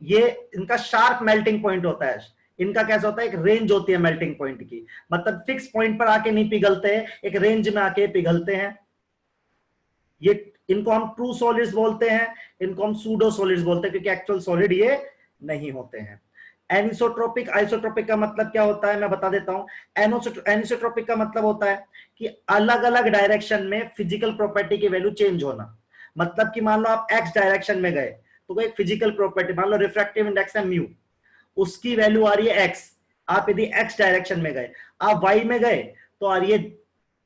ये इनका शार्प मेल्टिंग पॉइंट होता है, इनका कैसा होता है, एक रेंज होती है मेल्टिंग पॉइंट की, मतलब फिक्स पॉइंट पर आके नहीं पिघलते हैं, एक रेंज में आके पिघलते हैं। ये इनको हम ट्रू सॉलिड्स बोलते हैं, इनको हम सूडो सॉलिड्स बोलते हैं, क्योंकि एक्चुअल सॉलिड ये नहीं होते हैं। एनिसोट्रोपिक आइसोट्रोपिक का मतलब क्या होता है, मैं बता देता हूं। एनिसोट्रोपिक का मतलब होता है कि अलग अलग डायरेक्शन में फिजिकल प्रॉपर्टी की वैल्यू चेंज होना। मतलब कि मान लो आप एक्स डायरेक्शन में गए तो एक फिजिकल प्रॉपर्टी, मान लो रिफ्रैक्टिव इंडेक्स है म्यू, उसकी वैल्यू आ रही है एक्स। आप यदि एक्स डायरेक्शन में गए, आप वाई में गए तो आ रही है,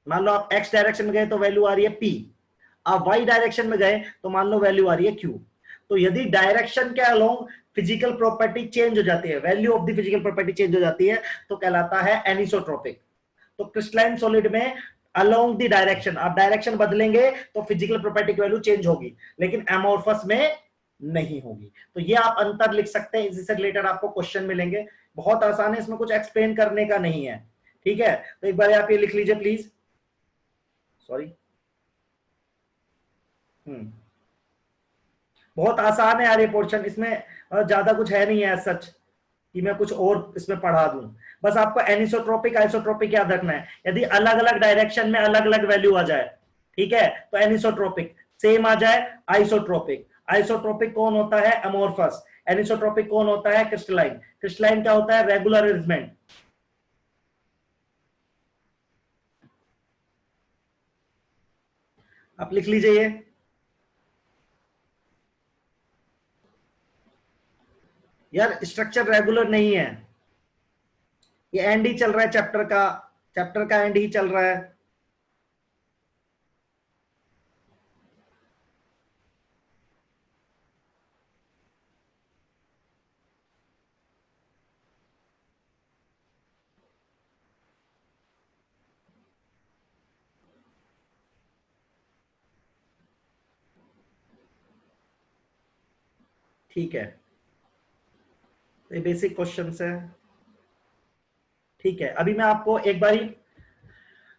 मान लो आप एक्स डायरेक्शन में गए तो वैल्यू आ रही है पी, आप वाई डायरेक्शन में गए तो मान लो वैल्यू आ रही है क्यू। तो यदि डायरेक्शन के अलोंग फिजिकल प्रॉपर्टी चेंज हो जाती है, value of the physical property change हो जाती है, तो कहलाता है एनिसोट्रोपिक। तो क्रिस्टलाइन सॉलिड में अलोंग द डायरेक्शन, आप डायरेक्शन बदलेंगे तो फिजिकल प्रॉपर्टी की वैल्यू चेंज होगी, लेकिन एमोर्फस में नहीं होगी। तो ये आप अंतर लिख सकते हैं, इससे रिलेटेड आपको क्वेश्चन मिलेंगे, बहुत आसान है, इसमें कुछ एक्सप्लेन करने का नहीं है, ठीक है। तो एक बार आप ये लिख लीजिए प्लीज, सॉरी। बहुत आसान है यार ये पोर्शन, इसमें ज्यादा कुछ है नहीं है सच कि मैं कुछ और इसमें पढ़ा दूं। बस आपको एनिसोट्रोपिक आइसोट्रोपिक याद रखना है, यदि अलग अलग डायरेक्शन में अलग अलग वैल्यू आ जाए, ठीक है, तो एनिसोट्रोपिक, सेम आ जाए आइसोट्रोपिक। आइसोट्रोपिक कौन होता है, अमोर्फस। एनिसोट्रोपिक कौन होता है, क्रिस्टलाइन। क्रिस्टलाइन क्या होता है, रेगुलर अरेंजमेंट। आप लिख लीजिए ये, यार स्ट्रक्चर रेगुलर नहीं है, ये एंड ही चल रहा है चैप्टर का, चैप्टर का एंड ही चल रहा है। ठीक है, तो ये बेसिक क्वेश्चंस है, ठीक है। अभी मैं आपको एक बारी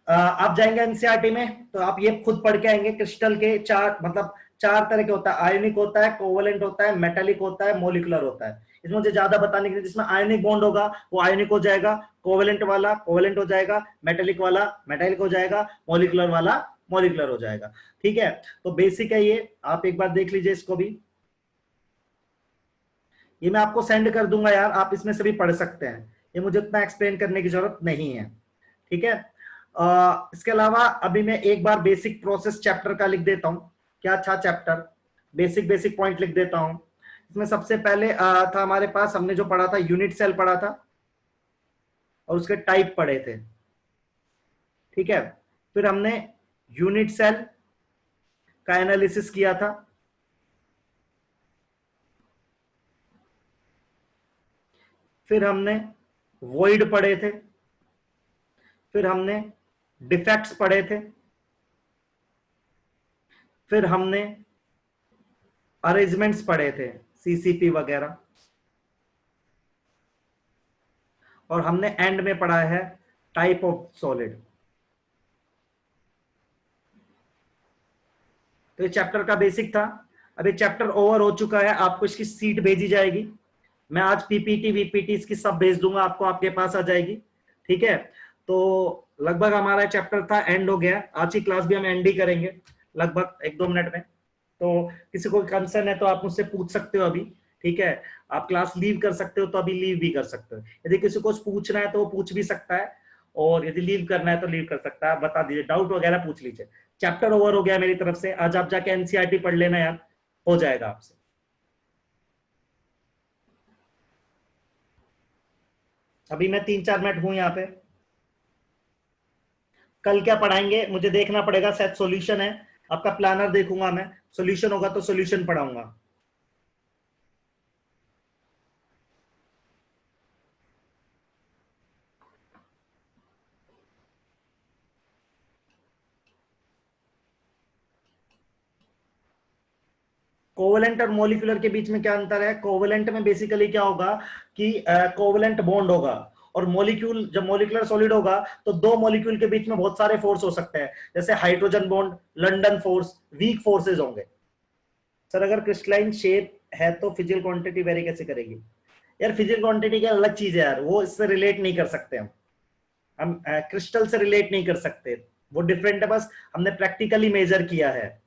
आप जाएंगे एनसीईआरटी में तो आप ये खुद पढ़ के आएंगे, क्रिस्टल के चार, मतलब चार तरह के होता है, आयनिक होता है, कोवेलेंट होता है, मेटालिक होता है, मोलिकुलर होता है। इसमें मुझे ज्यादा बताने के लिए, जिसमें आयनिक बॉन्ड होगा वो आयनिक हो जाएगा, कोवेलेंट वाला कोवेलेंट हो जाएगा, मेटालिक वाला मेटालिक हो जाएगा, मोलिकुलर वाला मोलिकुलर हो जाएगा, ठीक है। तो बेसिक है ये, आप एक बार देख लीजिए इसको भी, ये मैं आपको सेंड कर दूंगा यार, आप इसमें से भी पढ़ सकते हैं, ये मुझे उतना एक्सप्लेन करने की जरूरत नहीं है, ठीक है। इसके अलावा अभी मैं एक बार बेसिक प्रोसेस चैप्टर का लिख देता हूं, क्या था चैप्टर, बेसिक बेसिक पॉइंट लिख देता हूं। इसमें सबसे पहले था हमारे पास, हमने जो पढ़ा था यूनिट सेल पढ़ा था और उसके टाइप पढ़े थे, ठीक है। फिर हमने यूनिट सेल का एनालिसिस किया था, फिर हमने वॉइड पढ़े थे, फिर हमने डिफेक्ट्स पढ़े थे, फिर हमने अरेंजमेंट्स पढ़े थे, सीसीपी वगैरह, और हमने एंड में पढ़ा है टाइप ऑफ सॉलिड। तो ये चैप्टर का बेसिक था। अब ये चैप्टर ओवर हो चुका है, आपको इसकी सीट भेजी जाएगी, मैं आज पीपीटी वीपीटी इसकी सब भेज दूंगा आपको, आपके पास आ जाएगी, ठीक है। तो लगभग हमारा चैप्टर था एंड हो गया, आज की क्लास भी हम एंड ही करेंगे लगभग 1-2 मिनट में। तो किसी को कंसर्न है तो आप मुझसे पूछ सकते हो अभी, ठीक है। आप क्लास लीव कर सकते हो तो अभी लीव भी कर सकते हो, यदि किसी को पूछना है तो वो पूछ भी सकता है, और यदि लीव करना है तो लीव कर सकता है। आप बता दीजिए, डाउट वगैरह पूछ लीजिए। चैप्टर ओवर हो गया मेरी तरफ से, आज आप जाके एनसीईआरटी पढ़ लेना यार, हो जाएगा आपसे। अभी मैं 3-4 मिनट हूं यहाँ पे, कल क्या पढ़ाएंगे मुझे देखना पड़ेगा, शायद सॉल्यूशन है, आपका प्लानर देखूंगा मैं, सॉल्यूशन होगा तो सॉल्यूशन पढ़ाऊंगा। कोवेलेंट और मोलिकुलर के बीच में क्या अंतर है? कोवेलेंट में बेसिकली क्या होगा कि कोवेलेंट बॉन्ड होगा, और मॉलिक्यूल, जब मॉलिक्यूलर सॉलिड होगा तो दो मॉलिक्यूल के बीच में बहुत सारे फोर्स हो सकते हैं, जैसे hydrogen bond, London force, week forces होंगे। सर अगर क्रिस्टलाइन शेप है तो फिजिकल क्वांटिटी वेरी कैसे करेगी? यार फिजिकल क्वांटिटी की अलग चीज है यार, वो इससे रिलेट नहीं कर सकते हम क्रिस्टल से रिलेट नहीं कर सकते, वो डिफरेंट है, बस हमने प्रैक्टिकली मेजर किया है।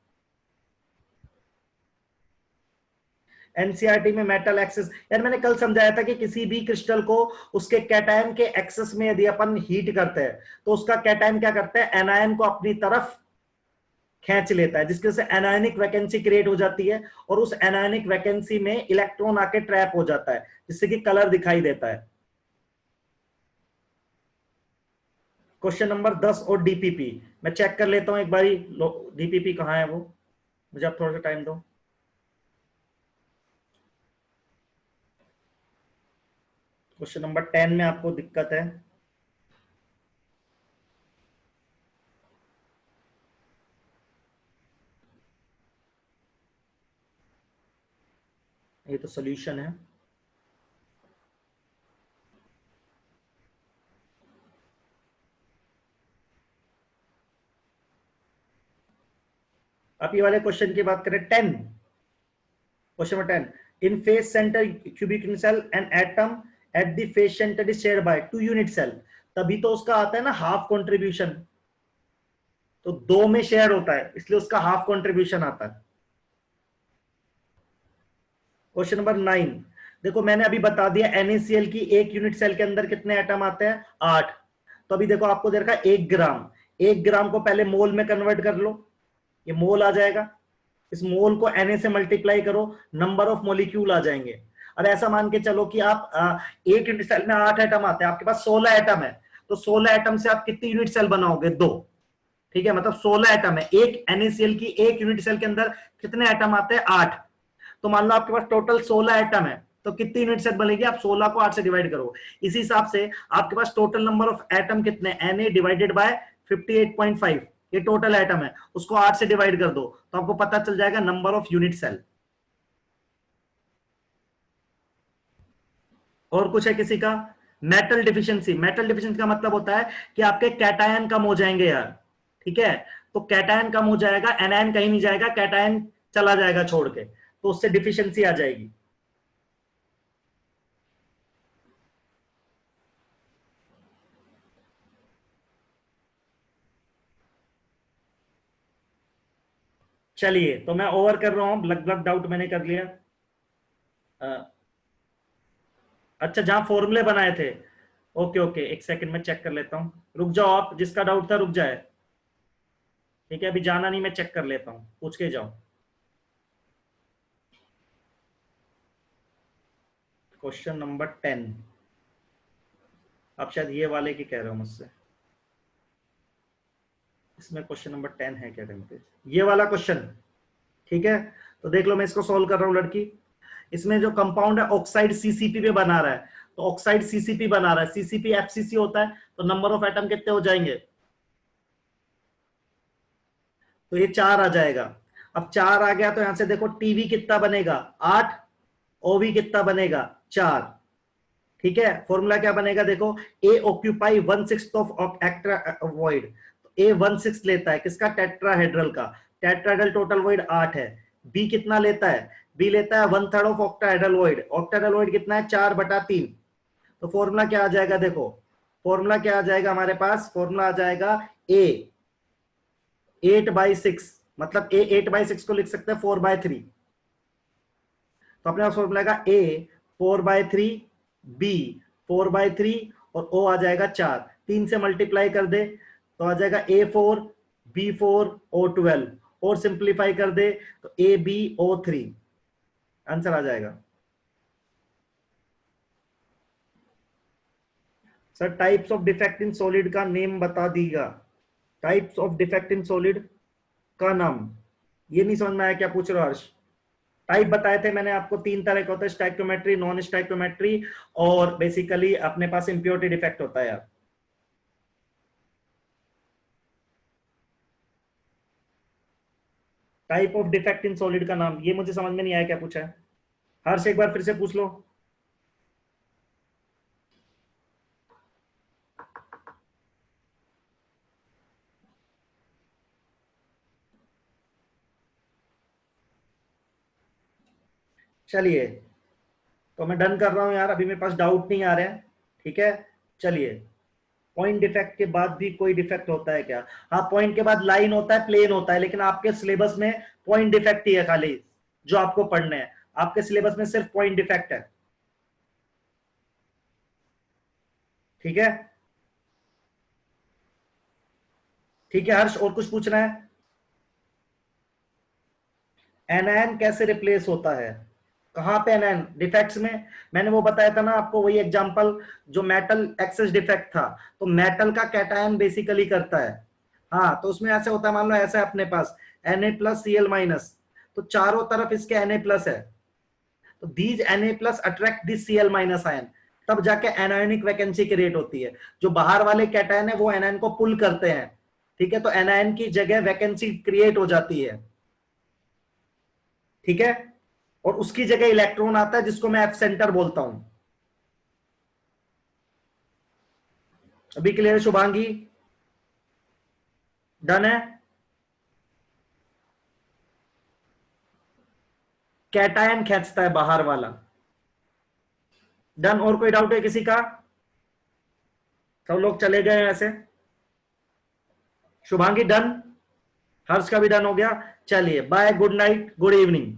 एनसीईआरटी में मेटल एक्सेस, यार मैंने कल समझाया था कि किसी भी क्रिस्टल को उसके कैटायन के एक्सेस में यदि अपन हीट करते हैं तो उसका कैटायन क्या करता है, एनायन को अपनी तरफ खींच लेता है, जिसकी वजह से एनायनिक वैकेंसी क्रिएट हो जाती है, और उस एनायनिक वैकेंसी में इलेक्ट्रॉन आके ट्रैप हो जाता है, जिससे कि कलर दिखाई देता है। क्वेश्चन नंबर 10 और डीपीपी, मैं चेक कर लेता हूं एक बारी, डीपीपी कहां है वो, मुझे आप थोड़ा सा टाइम दो। क्वेश्चन नंबर 10 में आपको दिक्कत है, ये तो सोल्यूशन है। आप ये वाले क्वेश्चन की बात करें, 10, question number 10, in face centre cubic cell an atom at the face centre is shared by 2 unit cell, तभी तो उसका आता है ना हाफ कंट्रीब्यूशन, तो 2 में शेयर होता है इसलिए उसका हाफ कंट्रीब्यूशन आता है। क्वेश्चन नंबर 9, देखो मैंने अभी बता दिया NaCl की एक यूनिट सेल के अंदर कितने एटम आते हैं, 8। तो अभी देखो आपको दे रखा है 1 ग्राम, 1 ग्राम को पहले मोल में कन्वर्ट कर लो, ये मोल आ जाएगा, इस मोल को Na से मल्टीप्लाई करो, नंबर ऑफ मॉलिक्यूल आ जाएंगे। अब ऐसा मान के चलो कि आप एक यूनिट सेल में 8 एटम आते हैं, आपके पास 16 एटम है, तो 16 एटम से आप कितनी यूनिट सेल बनाओगे, 2, ठीक है, मतलब 16 एटम है। एक NaCl की एक यूनिट सेल के अंदर कितने एटम आते हैं, 8। तो मान लो आपके पास टोटल 16 एटम है, तो कितनी यूनिट सेल बनेगी, आप 16 को 8 से डिवाइड करो, इसी हिसाब से आपके पास टोटल नंबर ऑफ एटम कितने, Na डिवाइडेड बाय 58.5, ये टोटल एटम है, उसको 8 से डिवाइड कर दो तो आपको पता चल जाएगा नंबर ऑफ यूनिट सेल। और कुछ है किसी का? मेटल डिफिशियंसी, मेटल डिफिशियंसी का मतलब होता है कि आपके कैटायन कम हो जाएंगे यार, ठीक है, तो कैटायन कम हो जाएगा, एनायन कहीं नहीं जाएगा, कैटायन चला जाएगा छोड़ के, तो उससे डिफिशियंसी आ जाएगी। चलिए तो मैं ओवर कर रहा हूं, लगभग डाउट मैंने कर लिया। अच्छा, जहां फॉर्मूले बनाए थे, ओके ओके, एक सेकंड में चेक कर लेता हूँ, रुक जाओ आप, जिसका डाउट था रुक जाए। ठीक है, अभी जाना नहीं, मैं चेक कर लेता हूँ, पूछ के जाओ। क्वेश्चन नंबर 10, आप शायद ये वाले की कह रहे हो मुझसे, इसमें क्वेश्चन नंबर 10 है क्या टेम्परेचर, ये वाला क्वेश्चन। ठीक है, तो देख लो, मैं इसको सॉल्व कर रहा हूँ लड़की। इसमें जो कंपाउंड है ऑक्साइड सीसीपी पे बना रहा है, तो ऑक्साइड सीसीपी बना रहा है, सीसीपी एफसीसी होता है, तो नंबर ऑफ एटम कितने हो जाएंगे, तो ये 4 आ जाएगा। अब 4 आ गया तो यहां से देखो टीवी कितना बनेगा 8, ओवी कितना बनेगा 4। ठीक है, फॉर्मूला क्या बनेगा देखो, A occupy 1/6 of extra void, A 1/6 लेता है किसका, टेट्राहेड्रल का, टेट्राहेड्रल टोटल वॉइड 8 है। बी कितना लेता है, बी लेता है 1/3 of octahedral void, octahedral void कितना है 4/3। तो फॉर्मूला क्या आ जाएगा देखो, फॉर्मूला क्या आ जाएगा हमारे पास, फॉर्मूला आ जाएगा ए 8/6, मतलब ए 8/6 को लिख सकते हैं 4/3। तो अपने पास फॉर्मूला आएगा ए 4/3, बी 4/3 और ओ आ जाएगा 4, 3 से मल्टीप्लाई कर दे तो आ जाएगा A4 B4 O12, और सिंप्लीफाई कर दे तो AbO3, आंसर आ जाएगा। Sir types of defect in solid का नेम बता दीगा, types of defect in solid का नाम, ये नहीं समझ में आया क्या पूछ रहे हो हर्ष। टाइप बताए थे मैंने आपको, 3 तरह के होते हैं, स्टाइक्योमेट्री, नॉन स्टाइक्योमेट्री, और बेसिकली अपने पास इंप्योरिटी डिफेक्ट होता है यार। Type of defect in solid का नाम, ये मुझे समझ में नहीं आया क्या पूछा है, हर्ष एक बार फिर से पूछ लो। चलिए, तो मैं डन कर रहा हूं यार, अभी मेरे पास डाउट नहीं आ रहे हैं। ठीक है, चलिए, पॉइंट डिफेक्ट के बाद भी कोई डिफेक्ट होता है क्या, हाँ पॉइंट के बाद लाइन होता है, प्लेन होता है, लेकिन आपके सिलेबस में पॉइंट डिफेक्ट ही है खाली जो आपको पढ़ने हैं, आपके सिलेबस में सिर्फ पॉइंट डिफेक्ट है। ठीक है, ठीक है हर्ष, और कुछ पूछना है। एनायन कैसे रिप्लेस होता है, कहां पे एनायन डिफेक्ट्स में, मैंने वो बताया था ना आपको, वही एग्जांपल जो मेटल एक्सेस डिफेक्ट था, तो मेटल का कैटायन बेसिकली करता है। हाँ, तो उसमें ऐसे होता है, मान लो ऐसा है अपने पास Na+Cl-, तो चारों तरफ इसके Na+ है, तो these Na+ attract this Cl- ion, तब जाके एनायनिक वैकेंसी क्रिएट होती है। जो बाहर वाले कैटायन है वो एनायन को पुल करते हैं, ठीक है, तो एनायन की जगह वैकेंसी क्रिएट हो जाती है। ठीक है, और उसकी जगह इलेक्ट्रॉन आता है जिसको मैं एफ सेंटर बोलता हूं। अभी क्लियर शुभांगी, डन है। कैटायन खींचता है बाहर वाला, डन। और कोई डाउट है किसी का, सब लोग चले गए ऐसे। शुभांगी डन, हर्ष का भी डन हो गया। चलिए bye, good night, good evening.